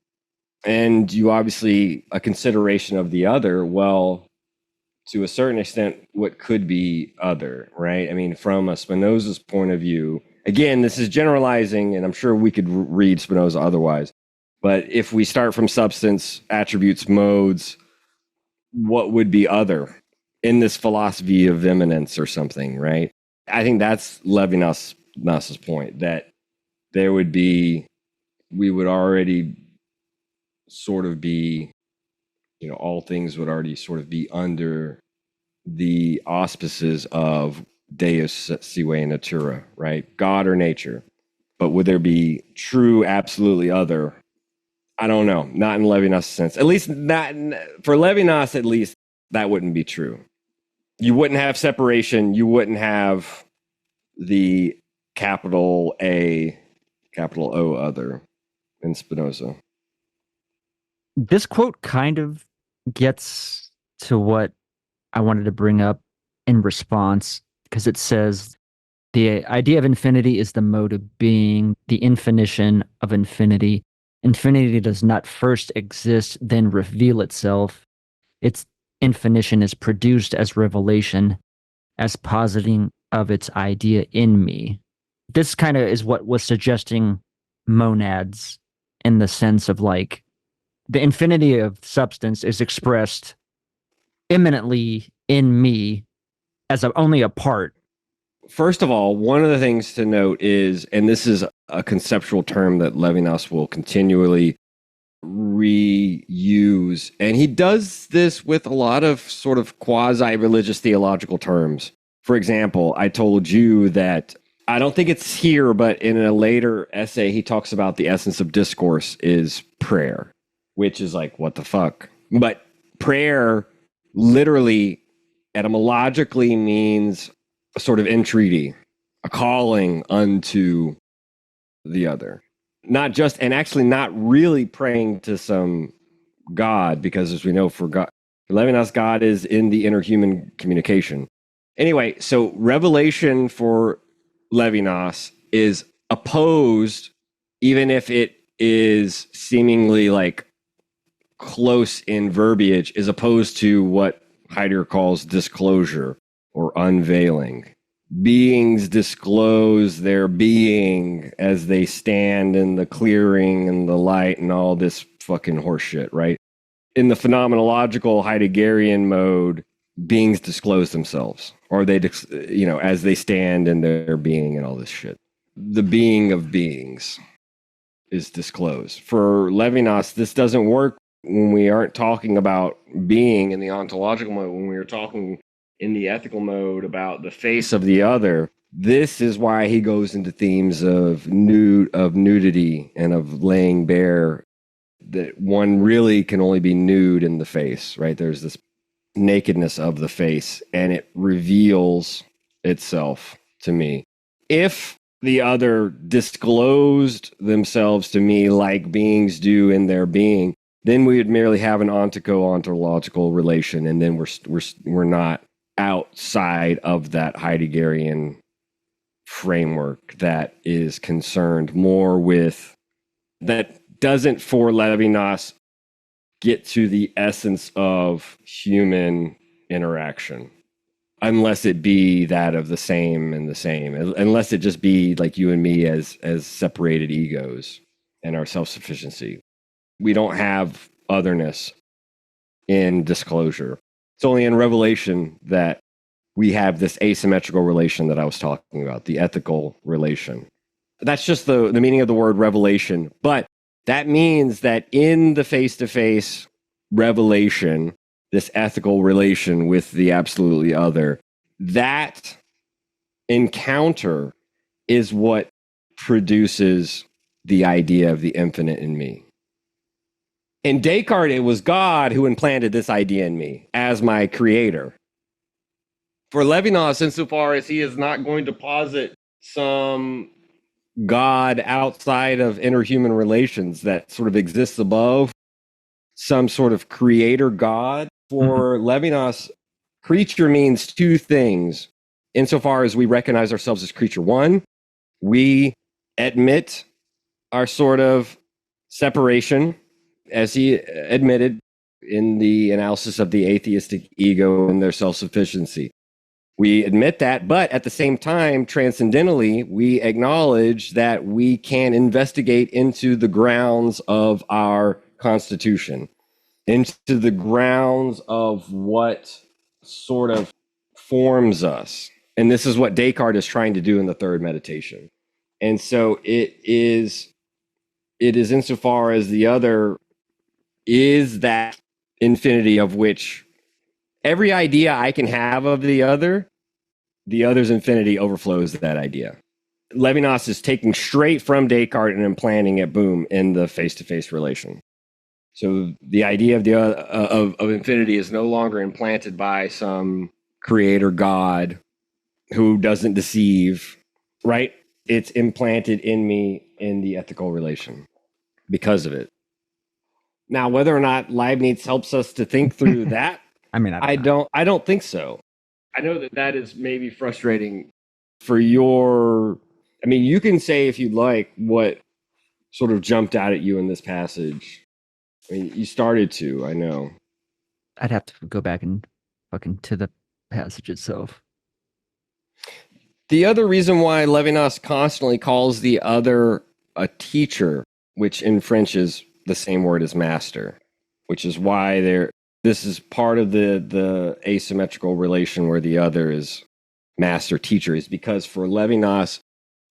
And you obviously, a consideration of the other, well, to a certain extent, what could be other, right? I mean, from a Spinoza's point of view, again, this is generalizing, and I'm sure we could read Spinoza otherwise. But if we start from substance, attributes, modes, what would be other in this philosophy of immanence or something, right? I think that's Levinas's point, that there would be, we would already sort of be, all things would already sort of be under the auspices of Deus sive natura, right? God or nature. But would there be true, absolutely other? I don't know. Not in Levinas' sense. At least not for Levinas, at least that wouldn't be true. You wouldn't have separation. You wouldn't have the capital A, capital O other in Spinoza. This quote kind of gets to what I wanted to bring up in response, because it says the idea of infinity is the mode of being, the infinition of infinity. Infinity does not first exist, then reveal itself. Its infinition is produced as revelation, as positing of its idea in me. This kind of is what was suggesting monads, in the sense of, like, the infinity of substance is expressed immanently in me as only a part. First of all, one of the things to note is, and this is a conceptual term that Levinas will continually reuse, and he does this with a lot of sort of quasi-religious theological terms. For example, I told you that, I don't think it's here, but in a later essay, he talks about the essence of discourse is prayer, which is like, what the fuck? But prayer literally, etymologically, means a sort of entreaty, a calling unto the other. Not just, and actually not really praying to some God, because as we know, for Levinas, God is in the interhuman communication. Anyway, so revelation for Levinas is opposed, even if it is seemingly like close in verbiage, is opposed to what Heidegger calls disclosure or unveiling. Beings disclose their being as they stand in the clearing and the light and all this fucking horseshit, right? In the phenomenological Heideggerian mode, beings disclose themselves, or they, as they stand in their being and all this shit. The being of beings is disclosed. For Levinas, this doesn't work when we aren't talking about being in the ontological mode, when we are talking in the ethical mode about the face of the other. This is why he goes into themes of nudity and of laying bare, that one really can only be nude in the face, right? There's this nakedness of the face, and it reveals itself to me. If the other disclosed themselves to me like beings do in their being, then we would merely have an ontological relation, and then we're not outside of that Heideggerian framework that is concerned more with, that doesn't, for Levinas, get to the essence of human interaction, unless it be that of the same and the same, unless it just be like you and me as separated egos and our self-sufficiency. We don't have otherness in disclosure. It's only in revelation that we have this asymmetrical relation that I was talking about, the ethical relation. That's just the meaning of the word revelation. But that means that in the face-to-face revelation, this ethical relation with the absolutely other, that encounter is what produces the idea of the infinite in me. In Descartes, it was God who implanted this idea in me as my creator. For Levinas, insofar as he is not going to posit some God outside of interhuman relations that sort of exists above, some sort of creator God, for Levinas, creature means two things insofar as we recognize ourselves as creature. One, we admit our sort of separation, as he admitted in the analysis of the atheistic ego and their self-sufficiency. We admit that, but at the same time, transcendentally, we acknowledge that we can investigate into the grounds of our constitution, into the grounds of what sort of forms us. And this is what Descartes is trying to do in the third meditation. And so it is insofar as the other is that infinity of which every idea I can have of the other's infinity overflows that idea. Levinas is taking straight from Descartes and implanting it, boom, in the face-to-face relation. So the idea of infinity is no longer implanted by some creator God who doesn't deceive, right? It's implanted in me in the ethical relation because of it. Now, whether or not Leibniz helps us to think through that, I don't think so. I know that is maybe frustrating for your. I mean, you can say if you'd like what sort of jumped out at you in this passage. I mean, you started to. I know. I'd have to go back and fucking to the passage itself. The other reason why Levinas constantly calls the other a teacher, which in French is the same word as master, which is why this is part of the asymmetrical relation where the other is master teacher, is because for Levinas,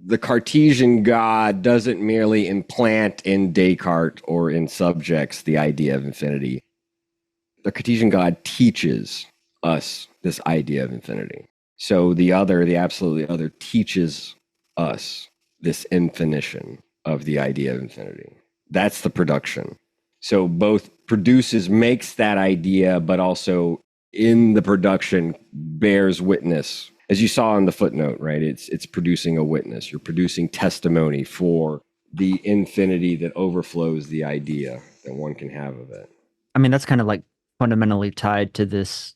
the Cartesian God doesn't merely implant in Descartes or in subjects the idea of infinity. The Cartesian God teaches us this idea of infinity. So the other, the absolutely other, teaches us this infinition of the idea of infinity. That's the production. So both produces, makes that idea, but also in the production bears witness. As you saw in the footnote, right? It's producing a witness. You're producing testimony for the infinity that overflows the idea that one can have of it. I mean, that's kind of like fundamentally tied to this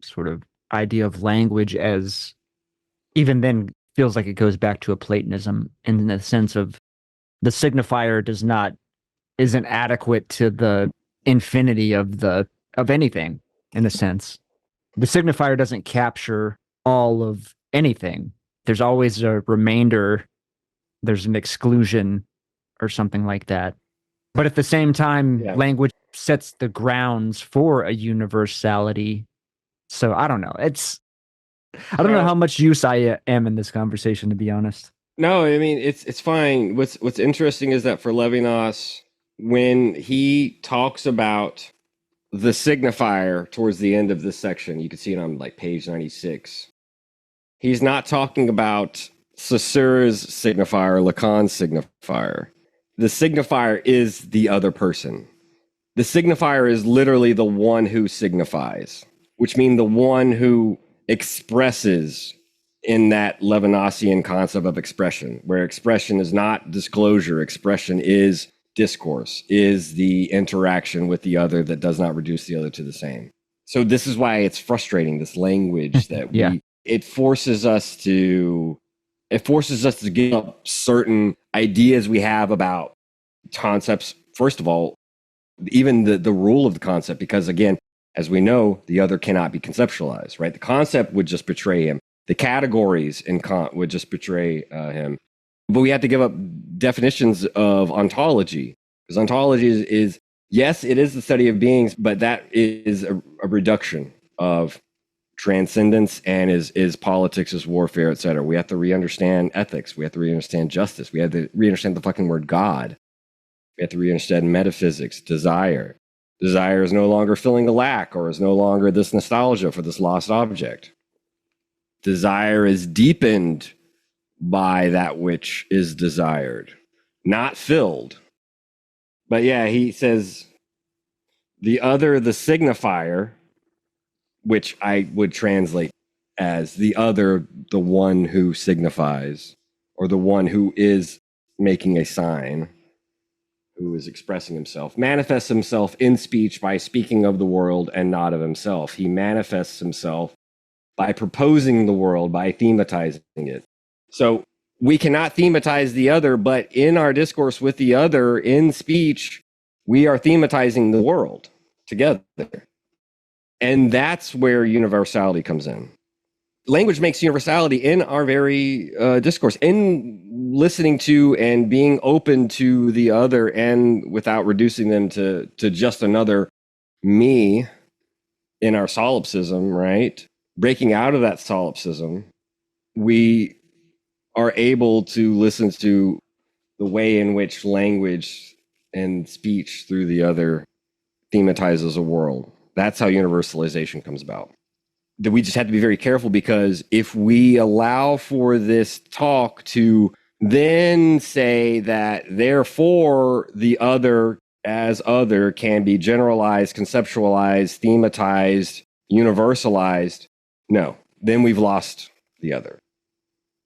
sort of idea of language, as even then feels like it goes back to a Platonism in the sense of the signifier isn't adequate to the infinity of anything, in a sense. The signifier doesn't capture all of anything. There's always a remainder, there's an exclusion or something like that. But at the same time, Yeah. language sets the grounds for a universality. So I don't know. I don't know Well, how much use I am in this conversation, to be honest. no, I mean it's fine. What's interesting is that for Levinas, when he talks about the signifier towards the end of this section, you can see it on like page 96. He's not talking about Saussure's signifier, Lacan's signifier. The signifier is the other person. The signifier is literally the one who signifies, which means the one who expresses in that Levinasian concept of expression, where expression is not disclosure, expression is discourse, is the interaction with the other that does not reduce the other to the same. So this is why it's frustrating, this language that Yeah. it forces us to give up certain ideas we have about concepts. First of all, even the rule of the concept, because again, as we know, the other cannot be conceptualized, right? The concept would just betray him. The categories in Kant would just betray him. But we have to give up definitions of ontology, because ontology is yes, it is the study of beings, but that is a reduction of transcendence, and is politics, is warfare, etc. We have to re-understand ethics. We have to re-understand justice. We have to re-understand the fucking word God. We have to re-understand metaphysics, desire. Desire is no longer filling the lack, or is no longer this nostalgia for this lost object. Desire is deepened by that which is desired, not filled. But yeah, he says the other, the signifier, which I would translate as the other, the one who signifies, or the one who is making a sign, who is expressing himself, manifests himself in speech by speaking of the world and not of himself. He manifests himself by proposing the world, by thematizing it. So we cannot thematize the other, but in our discourse with the other in speech, we are thematizing the world together. And that's where universality comes in. Language makes universality in our very discourse, in listening to and being open to the other, and without reducing them to just another me in our solipsism, right? Breaking out of that solipsism, we are able to listen to the way in which language and speech through the other thematizes a world. That's how universalization comes about. That we just have to be very careful, because if we allow for this talk to then say that therefore the other as other can be generalized, conceptualized, thematized, universalized, no, then we've lost the other.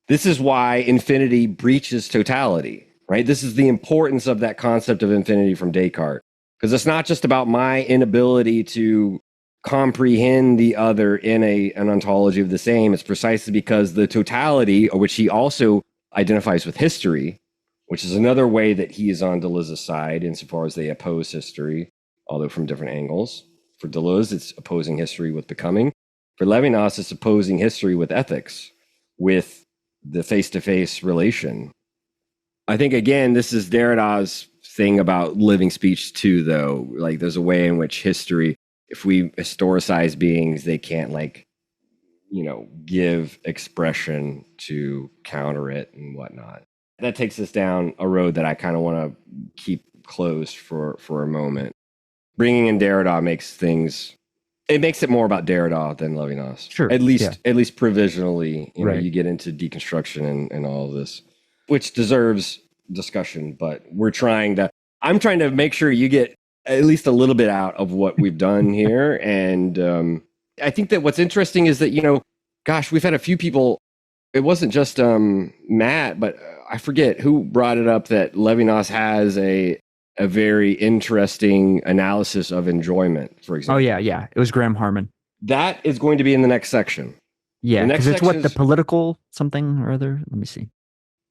This is why infinity breaches totality, right? This is the importance of that concept of infinity from Descartes, because it's not just about my inability to comprehend the other in an ontology of the same. It's precisely because the totality, which he also identifies with history, which is another way that he is on Deleuze's side insofar as they oppose history, although from different angles. For Deleuze, it's opposing history with becoming. For Levinas, it's opposing history with ethics, with the face-to-face relation. I think, again, this is Derrida's thing about living speech too, though. Like, there's a way in which history, if we historicize beings, they can't, like, give expression to counter it and whatnot. That takes us down a road that I kind of want to keep closed for a moment. Bringing in Derrida makes it more about Derrida than Levinas. Sure. At least provisionally, Right. you get into deconstruction and all of this, which deserves discussion, but I'm trying to make sure you get at least a little bit out of what we've done here. And I think that what's interesting is that, gosh, we've had a few people, it wasn't just Matt, but I forget who brought it up, that Levinas has a very interesting analysis of enjoyment, for example. Oh, yeah. It was Graham Harman. That is going to be in the next section. Yeah, next because it's what, the section's political something or other? Let me see.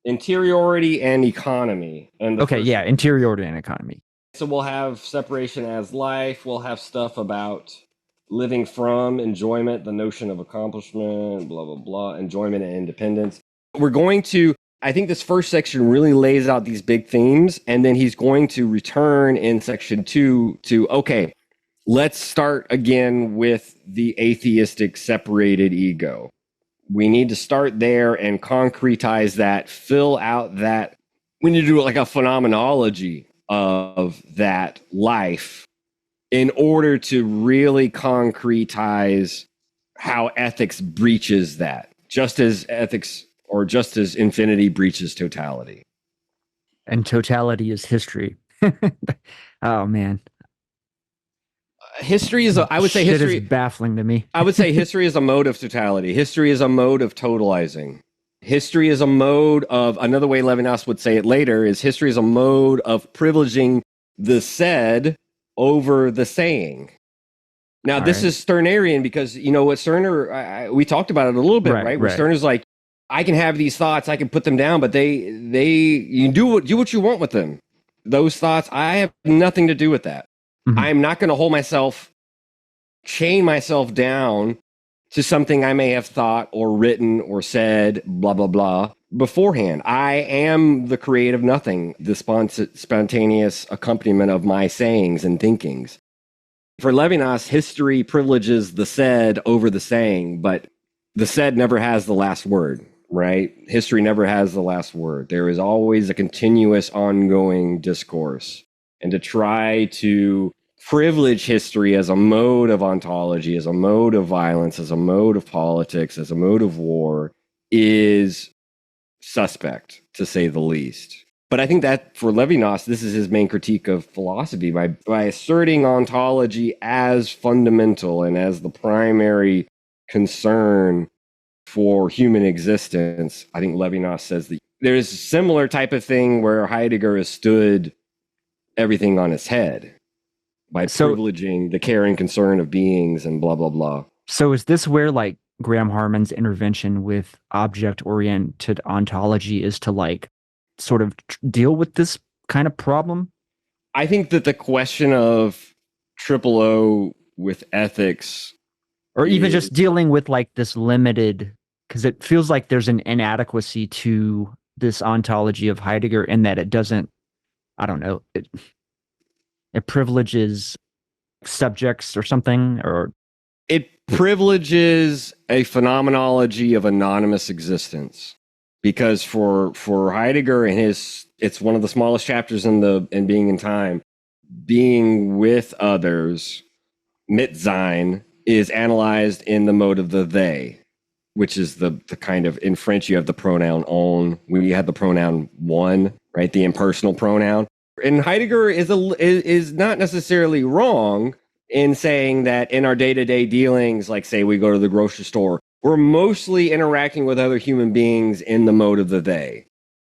Interiority and economy. And Okay, yeah, interiority and economy. So we'll have separation as life. We'll have stuff about living from enjoyment, the notion of accomplishment, blah, blah, blah, enjoyment and independence. I think this first section really lays out these big themes, and then he's going to return in section 2 to, okay, let's start again with the atheistic separated ego. We need to start there and concretize that, fill out that. We need to do like a phenomenology of that life in order to really concretize how ethics breaches that, just as infinity breaches totality. And totality is history. Oh man. History is, I would say Shit history is baffling to me. I would say history is a mode of totality. History is a mode of totalizing. History is a mode of, another way Levinas would say it later, is history is a mode of privileging the said over the saying. Now, this is Stirnerian because, you know, what Stirner, we talked about it a little bit, right? Where Stirner's like, I can have these thoughts, I can put them down, but you do what you want with them. Those thoughts, I have nothing to do with that. Mm-hmm. I'm not going to chain myself down to something I may have thought or written or said, blah, blah, blah, beforehand. I am the creative nothing, the spontaneous accompaniment of my sayings and thinkings. For Levinas, history privileges the said over the saying, but the said never has the last word, right? History never has the last word. There is always a continuous, ongoing discourse. And to try to privilege history as a mode of ontology, as a mode of violence, as a mode of politics, as a mode of war is suspect, to say the least. But I think that for Levinas, this is his main critique of philosophy. By asserting ontology as fundamental and as the primary concern for human existence, I think Levinas says that there's a similar type of thing where Heidegger has stood everything on its head by privileging the care and concern of beings and blah, blah, blah. So is this where like Graham Harman's intervention with object-oriented ontology is to like sort of deal with this kind of problem? I think that the question of O with ethics, or even just dealing with like this limited, because it feels like there's an inadequacy to this ontology of Heidegger in that it doesn't, I don't know, it privileges subjects or something, or it privileges a phenomenology of anonymous existence. Because for Heidegger and it's one of the smallest chapters in Being in Time, being with others, Mitsein, is analyzed in the mode of the they, which is the kind of, in French you have the pronoun on, we have the pronoun one, right? The impersonal pronoun. And Heidegger is not necessarily wrong in saying that in our day-to-day dealings, like say we go to the grocery store, we're mostly interacting with other human beings in the mode of the they.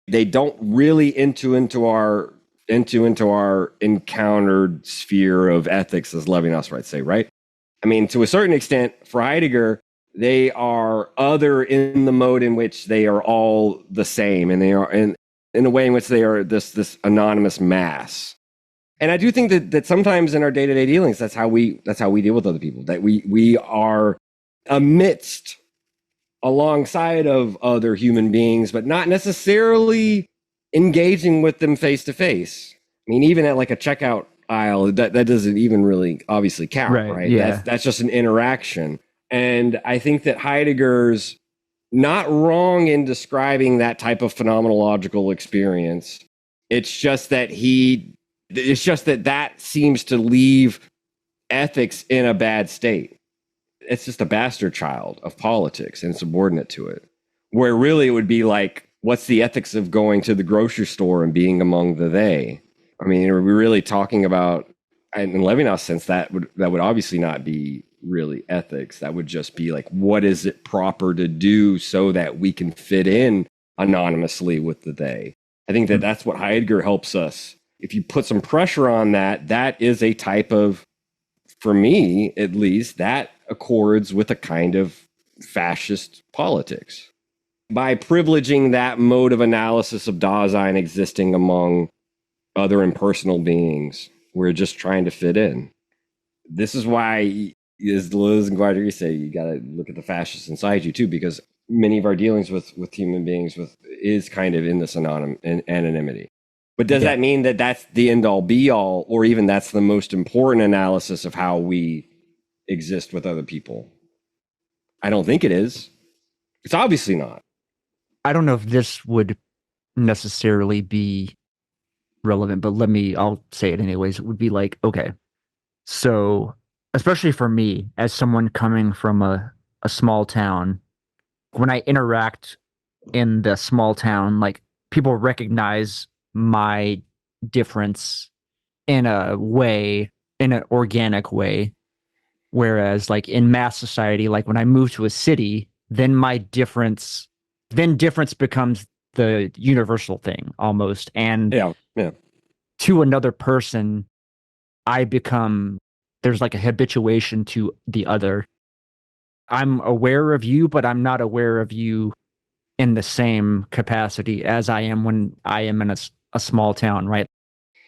They don't really enter into our encountered sphere of ethics, as Levinas might say, right? I mean, to a certain extent, for Heidegger, they are other in the mode in which they are all the same, and they are in a way in which they are this anonymous mass. And I do think that sometimes in our day-to-day dealings, that's how we deal with other people. That we are alongside of other human beings, but not necessarily engaging with them face to face. I mean, even at like a checkout aisle, that doesn't even really obviously count, right? Yeah. That's just an interaction. And I think that Heidegger's not wrong in describing that type of phenomenological experience. It's just that that seems to leave ethics in a bad state. It's just a bastard child of politics and subordinate to it, where really it would be like, what's the ethics of going to the grocery store and being among the they? I mean, are we really talking about, in Levinas' sense, that would obviously not be really ethics. That would just be like, what is it proper to do so that we can fit in anonymously with the they? I think that that's what Heidegger helps us. If you put some pressure on that, that is a type of, for me at least, that accords with a kind of fascist politics. By privileging that mode of analysis of Dasein existing among other impersonal beings, we're just trying to fit in. This is why as Deleuze and Guattari say, you got to look at the fascist inside you too, because many of our dealings with human beings is kind of in this anonymity. But does that mean that that's the end all be all, or even that's the most important analysis of how we exist with other people? I don't think it is. It's obviously not. I don't know if this would necessarily be relevant, but I'll say it anyways. It would be like, okay, so especially for me, as someone coming from a small town, when I interact in the small town, like people recognize my difference in a way, in an organic way. Whereas like in mass society, like when I move to a city, then difference becomes the universal thing almost. And Yeah. to another person, there's like a habituation to the other. I'm aware of you, but I'm not aware of you in the same capacity as I am when I am in a small town, right?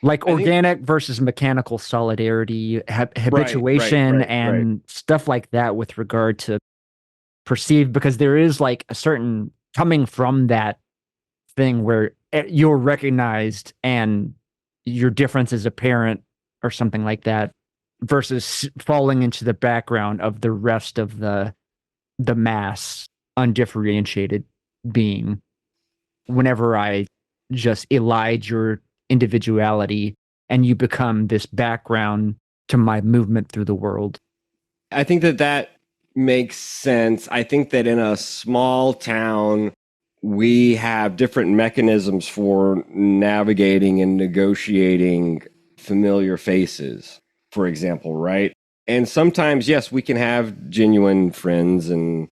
Like organic versus mechanical solidarity, habituation, right. and stuff like that with regard to perceived, because there is like a certain coming from that thing where you're recognized and your difference is apparent or something like that versus falling into the background of the rest of the mass undifferentiated being. Whenever I just elide your individuality and you become this background to my movement through the world. I think that makes sense. I think that in a small town, we have different mechanisms for navigating and negotiating familiar faces, for example, right? And sometimes, yes, we can have genuine friends and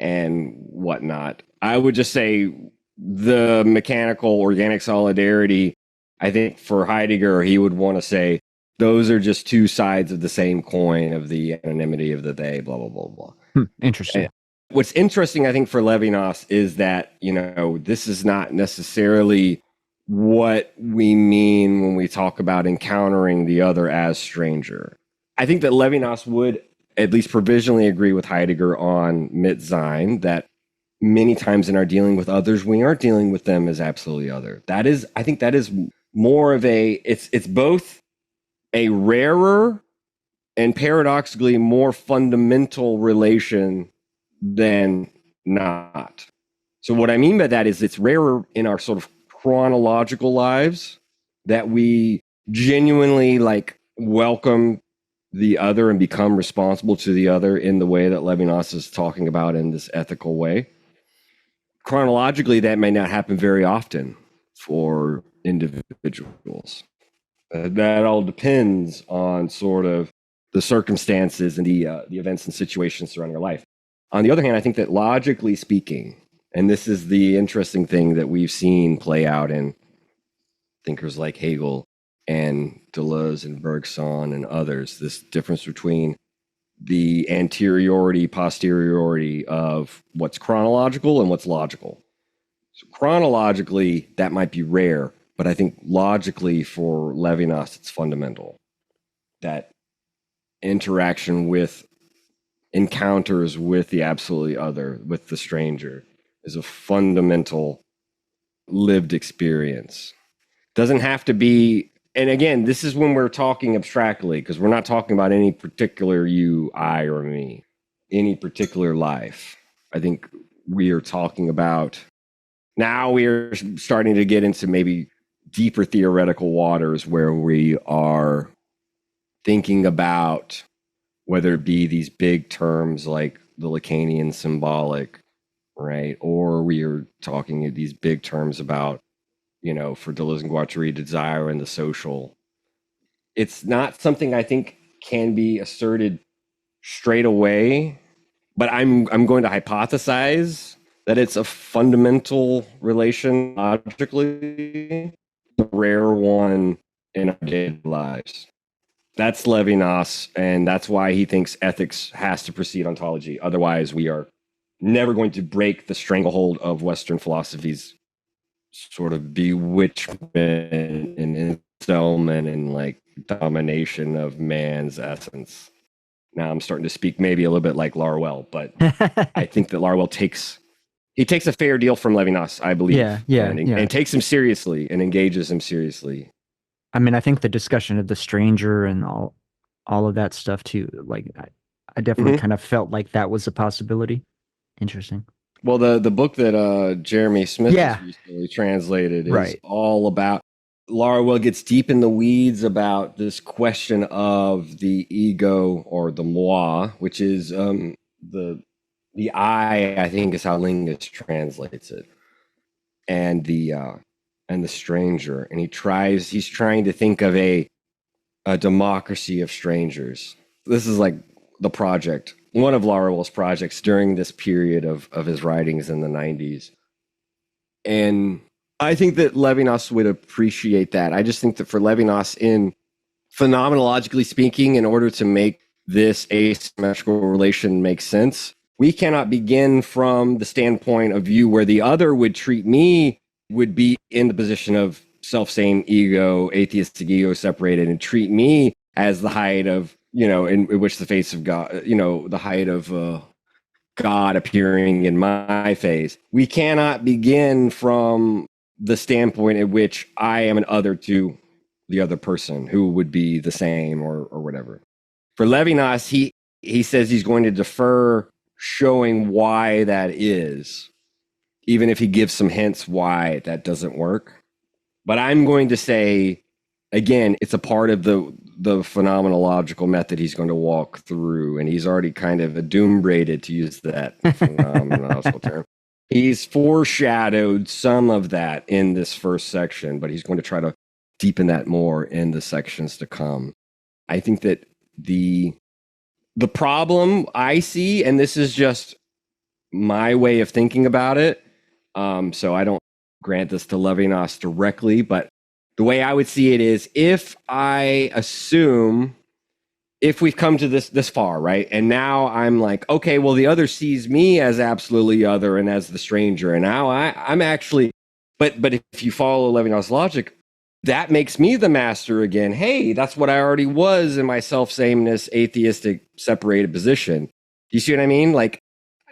whatnot. I would just say the mechanical organic solidarity, I think for Heidegger, he would want to say those are just two sides of the same coin of the anonymity of the they, blah, blah, blah, blah. Interesting. And what's interesting, I think, for Levinas is that, this is not necessarily what we mean when we talk about encountering the other as stranger. I think that Levinas would at least provisionally agree with Heidegger on mit sein, that many times in our dealing with others, we aren't dealing with them as absolutely other. I think that is more of it's both a rarer and paradoxically more fundamental relation than not. So what I mean by that is it's rarer in our sort of chronological lives that we genuinely like welcome the other and become responsible to the other in the way that Levinas is talking about in this ethical way. Chronologically, that may not happen very often for individuals. That all depends on sort of the circumstances and the events and situations surrounding your life. On the other hand, I think that logically speaking, and this is the interesting thing that we've seen play out in thinkers like Hegel and Deleuze and Bergson and others, this difference between the anteriority, posteriority of what's chronological and what's logical. So chronologically, that might be rare, but I think logically for Levinas, it's fundamental. That interaction with encounters with the absolutely other, with the stranger, is a fundamental lived experience. Doesn't have to be, and again, this is when we're talking abstractly, because we're not talking about any particular you, I, or me, any particular life. I think we are talking about, now we are starting to get into maybe deeper theoretical waters where we are thinking about whether it be these big terms like the Lacanian symbolic, right? Or we are talking these big terms about, for Deleuze and Guattari, desire and the social. It's not something I think can be asserted straight away, but I'm going to hypothesize that it's a fundamental relation logically, a rare one in our daily lives. That's Levinas, and that's why he thinks ethics has to precede ontology. Otherwise, we are never going to break the stranglehold of Western philosophy's sort of bewitchment and installment and like domination of man's essence. Now I'm starting to speak maybe a little bit like Laruelle, but I think that Laruelle takes a fair deal from Levinas, I believe. And takes him seriously and engages him seriously. I mean, I think the discussion of the stranger and all of that stuff too, like I definitely kind of felt like that was a possibility. Interesting. Well, the book that Jeremy Smith has recently translated is all about, Laruelle gets deep in the weeds about this question of the ego or the moi, which is the I think is how Lingus translates it, and the stranger, and he's trying to think of a democracy of strangers. This is like the project, one of Laruelle's projects during this period of his writings in the 90s. And I think that Levinas would appreciate that. I just think that for Levinas, in phenomenologically speaking, in order to make this asymmetrical relation make sense, we cannot begin from the standpoint of view where the other would be in the position of self-same ego, atheistic ego separated, and treat me as the height of, in which the face of God, the height of God appearing in my face. We cannot begin from the standpoint at which I am an other to the other person who would be the same or whatever. For Levinas, he says he's going to defer showing why that is, even if he gives some hints why that doesn't work. But I'm going to say, again, it's a part of the phenomenological method he's going to walk through, and he's already kind of adumbrated, to use that phenomenological term. He's foreshadowed some of that in this first section, but he's going to try to deepen that more in the sections to come. I think that the problem I see, and this is just my way of thinking about it, so I don't grant this to Levinas directly, but the way I would see it is, if I assume, if we've come to this far, right? And now I'm like, okay, well, the other sees me as absolutely other and as the stranger. And now I'm actually, but if you follow Levinas' logic, that makes me the master again. Hey, that's what I already was in my self-sameness, atheistic, separated position. You see what I mean? Like,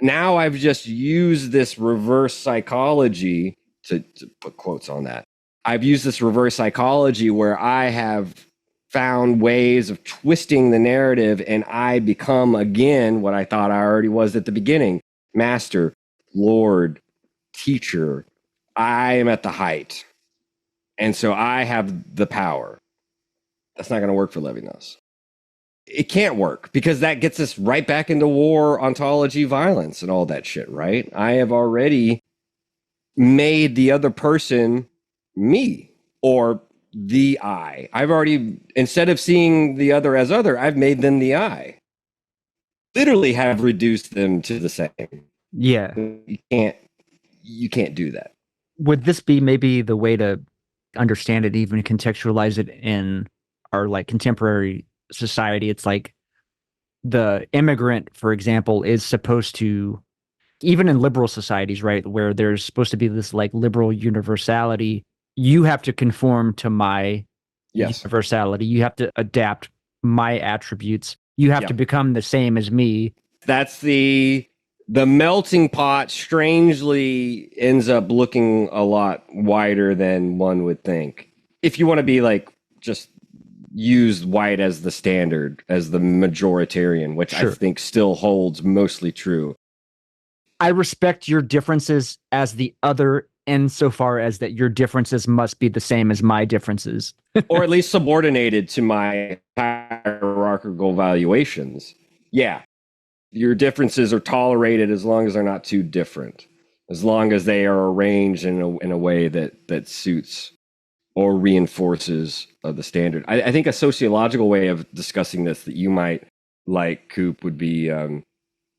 now I've just used this reverse psychology to put quotes on that. I've used this reverse psychology where I have found ways of twisting the narrative, and I become again what I thought I already was at the beginning: master, Lord, teacher. I am at the height, and so I have the power. That's not going to work for Levinas. It can't work, because that gets us right back into war, ontology, violence, and all that shit, right? I have already made the other person me, or the I. I've already, instead of seeing the other as other, I've made them the I. Literally have reduced them to the same. Yeah. You can't do that. Would this be maybe the way to understand it, even contextualize it in our like contemporary society? It's like the immigrant, for example, is supposed to, even in liberal societies, right, where there's supposed to be this like liberal universality, you have to conform to my universality. You have to adapt my attributes. You have to become the same as me. That's the melting pot strangely ends up looking a lot wider than one would think. If you want to be like, just use white as the standard, as the majoritarian, which I think still holds mostly true. I respect your differences as the other, insofar as that your differences must be the same as my differences. Or at least subordinated to my hierarchical valuations. Yeah. Your differences are tolerated as long as they're not too different. As long as they are arranged in a way that suits or reinforces the standard. I think a sociological way of discussing this that you might like, Coop, would be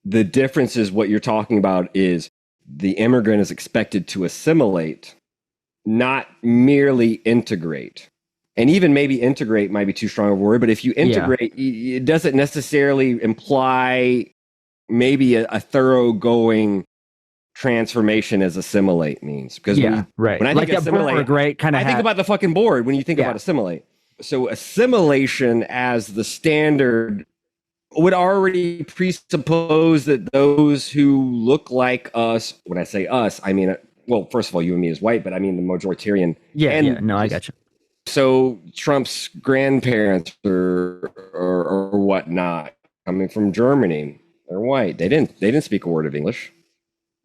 the difference is, what you're talking about is the immigrant is expected to assimilate, not merely integrate. And even maybe integrate might be too strong a word, but if you integrate, it doesn't necessarily imply maybe a thoroughgoing transformation as assimilate means. Because when I think assimilate, I think about the fucking board when you think about assimilate. So assimilation as the standard would already presuppose that those who look like us, when I say us, I mean, well, first of all, you and me is white, but I mean the majoritarian. No, I got you. So Trump's grandparents or whatnot, coming from Germany, they're white. They didn't speak a word of English.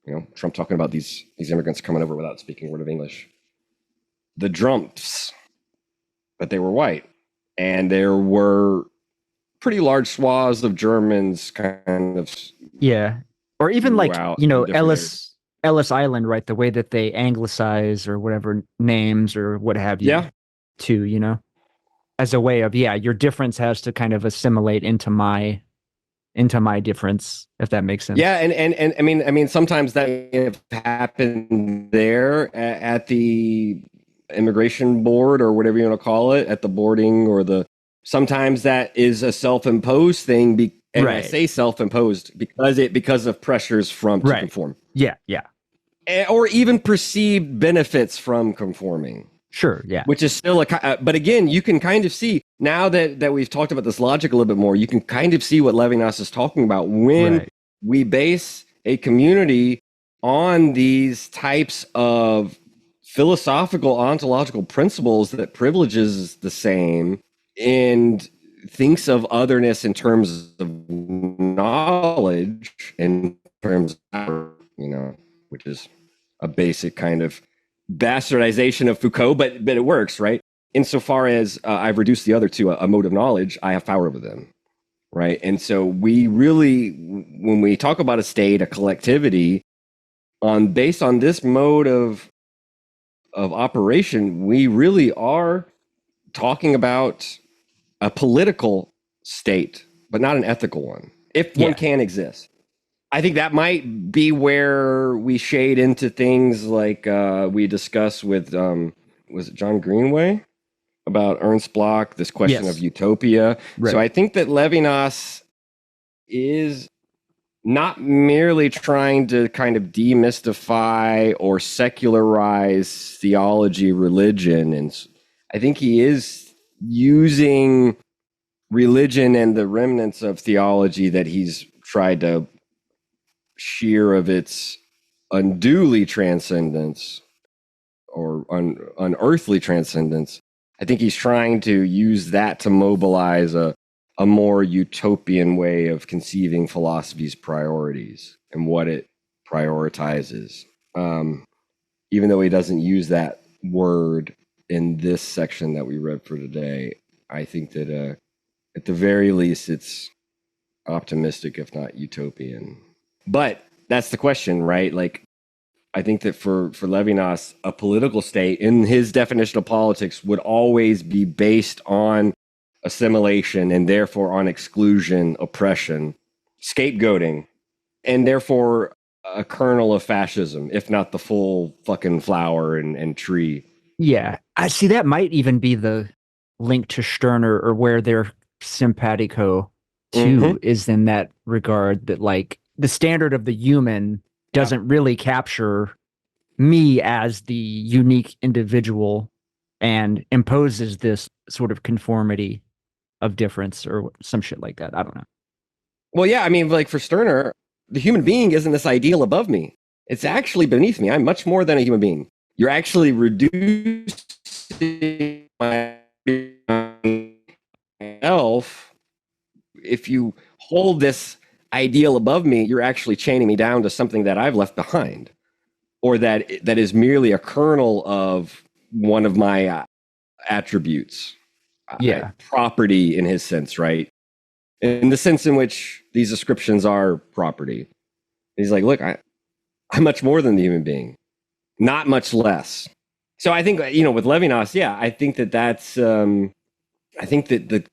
You know, Trump talking about these immigrants coming over without speaking a word of English. The Drumps, but they were white, and there were pretty large swaths of Germans, kind of. Yeah, or even like Ellis Island, right? The way that they anglicize or whatever names or what have you. Yeah. To as a way of your difference has to kind of assimilate into my difference, if that makes sense. Yeah, and I mean sometimes that may have happened there at the immigration board or whatever you want to call it, at the boarding or sometimes that is a self-imposed thing. And I say self-imposed because of pressures to conform. Yeah. Or even perceived benefits from conforming. Sure, yeah. Which is still but again, you can kind of see now that we've talked about this logic a little bit more, you can kind of see what Levinas is talking about when we base a community on these types of philosophical ontological principles that privileges the same and thinks of otherness in terms of knowledge, in terms of, which is a basic kind of bastardization of Foucault, but it works, right? Insofar as I've reduced the other to a mode of knowledge, I have power over them, right? And so we really, when we talk about a state, a collectivity, based on this mode of operation, we really are talking about a political state, but not an ethical one, if one can exist. I think that might be where we shade into things like we discussed with, was it John Greenway? About Ernst Bloch, this question of utopia. Right. So I think that Levinas is not merely trying to kind of demystify or secularize theology, religion. And I think he is using religion and the remnants of theology that he's tried to sheer of its unduly transcendence or unearthly transcendence. I think he's trying to use that to mobilize a more utopian way of conceiving philosophy's priorities and what it prioritizes. Even though he doesn't use that word in this section that we read for today, I think that at the very least it's optimistic, if not utopian. But that's the question, right? Like, I think that for Levinas, a political state in his definition of politics would always be based on assimilation and therefore on exclusion, oppression, scapegoating, and therefore a kernel of fascism, if not the full fucking flower and tree. Yeah, I see that might even be the link to Stirner, or where they're simpatico too, is in that regard, that like the standard of the human doesn't really capture me as the unique individual and imposes this sort of conformity of difference or some shit like that. I don't know. Well, yeah, I mean, like for Stirner, the human being isn't this ideal above me. It's actually beneath me. I'm much more than a human being. You're actually reducing myself. If you hold this ideal above me, you're actually chaining me down to something that I've left behind, or that is merely a kernel of one of my attributes. Property in his sense, right? In the sense in which these ascriptions are property. He's like, look, I'm much more than the human being, not much less. So I think, with Levinas, I think that's, I think that the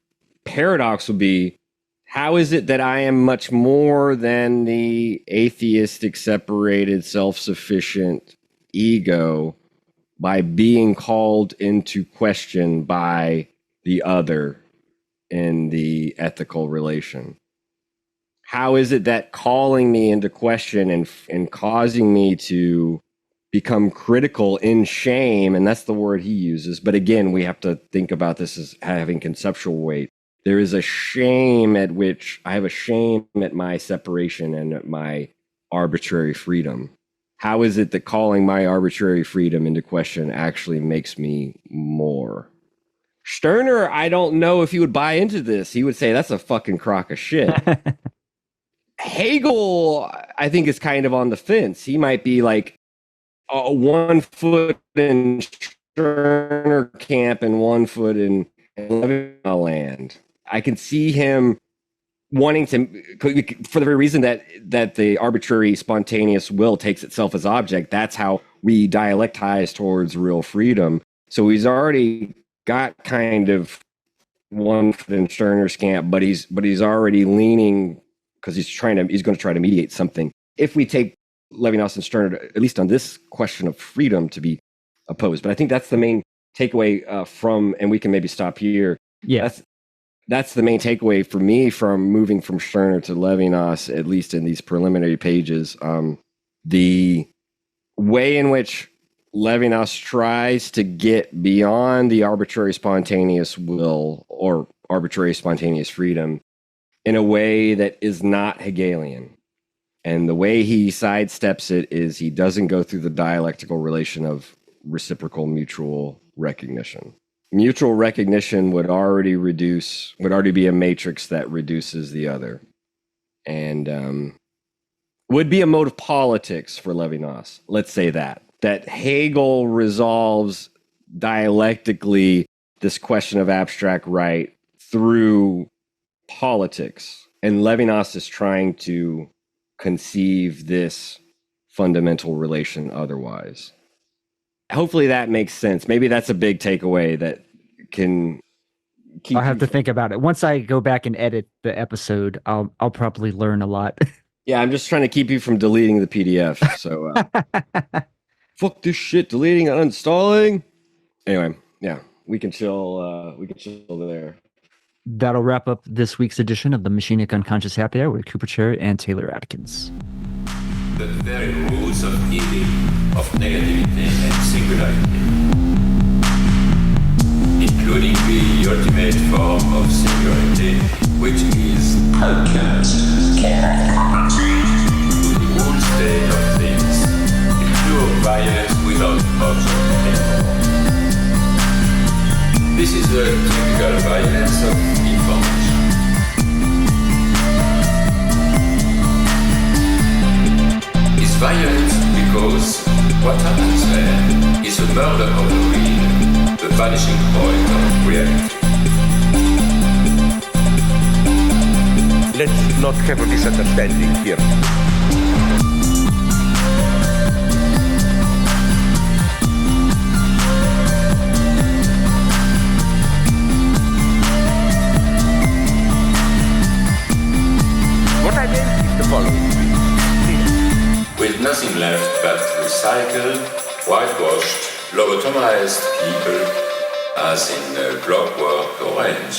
paradox would be, how is it that I am much more than the atheistic, separated, self-sufficient ego by being called into question by the other in the ethical relation? How is it that calling me into question and causing me to become critical in shame, and that's the word he uses, but again, we have to think about this as having conceptual weight, there is a shame at which I have a shame at my separation and at my arbitrary freedom. How is it that calling my arbitrary freedom into question actually makes me more? Stirner, I don't know if he would buy into this. He would say that's a fucking crock of shit. Hegel, I think, is kind of on the fence. He might be like 1 foot in Stirner camp and 1 foot in Levinas land. I can see him wanting to, for the very reason that the arbitrary spontaneous will takes itself as object. That's how we dialectize towards real freedom. So he's already got kind of 1 foot in Stirner's camp, but he's already leaning because he's going to try to mediate something. If we take Levinas and Stirner, at least on this question of freedom, to be opposed, but I think that's the main takeaway from, and we can maybe stop here. Yeah. That's the main takeaway for me from moving from Stirner to Levinas, at least in these preliminary pages. The way in which Levinas tries to get beyond the arbitrary spontaneous will or arbitrary spontaneous freedom in a way that is not Hegelian. And the way he sidesteps it is he doesn't go through the dialectical relation of reciprocal mutual recognition. Mutual recognition would already be a matrix that reduces the other, and would be a mode of politics for Levinas. Let's say that Hegel resolves dialectically this question of abstract right through politics, and Levinas is trying to conceive this fundamental relation otherwise. Hopefully that makes sense. Maybe that's a big takeaway that can keep. I'll have to think about it. Once I go back and edit the episode, I'll probably learn a lot. Yeah, I'm just trying to keep you from deleting the PDF. So fuck this shit, deleting and uninstalling. Anyway, yeah, we can chill. We can chill there. That'll wrap up this week's edition of the Machinic Unconscious Happy Hour with Coop and Taylor and Taylor Atkins. The very roots of evil, of negativity and singularity, including the ultimate form of singularity, which is outcast, the whole state of things, the pure violence without object anymore. This is the typical violence of information. It's violent because what happens there is a murder of the real, the vanishing point of reality. Let's not have a misunderstanding here. What I meant is the following. With nothing left but recycled, whitewashed, lobotomized people, as in Clockwork Orange.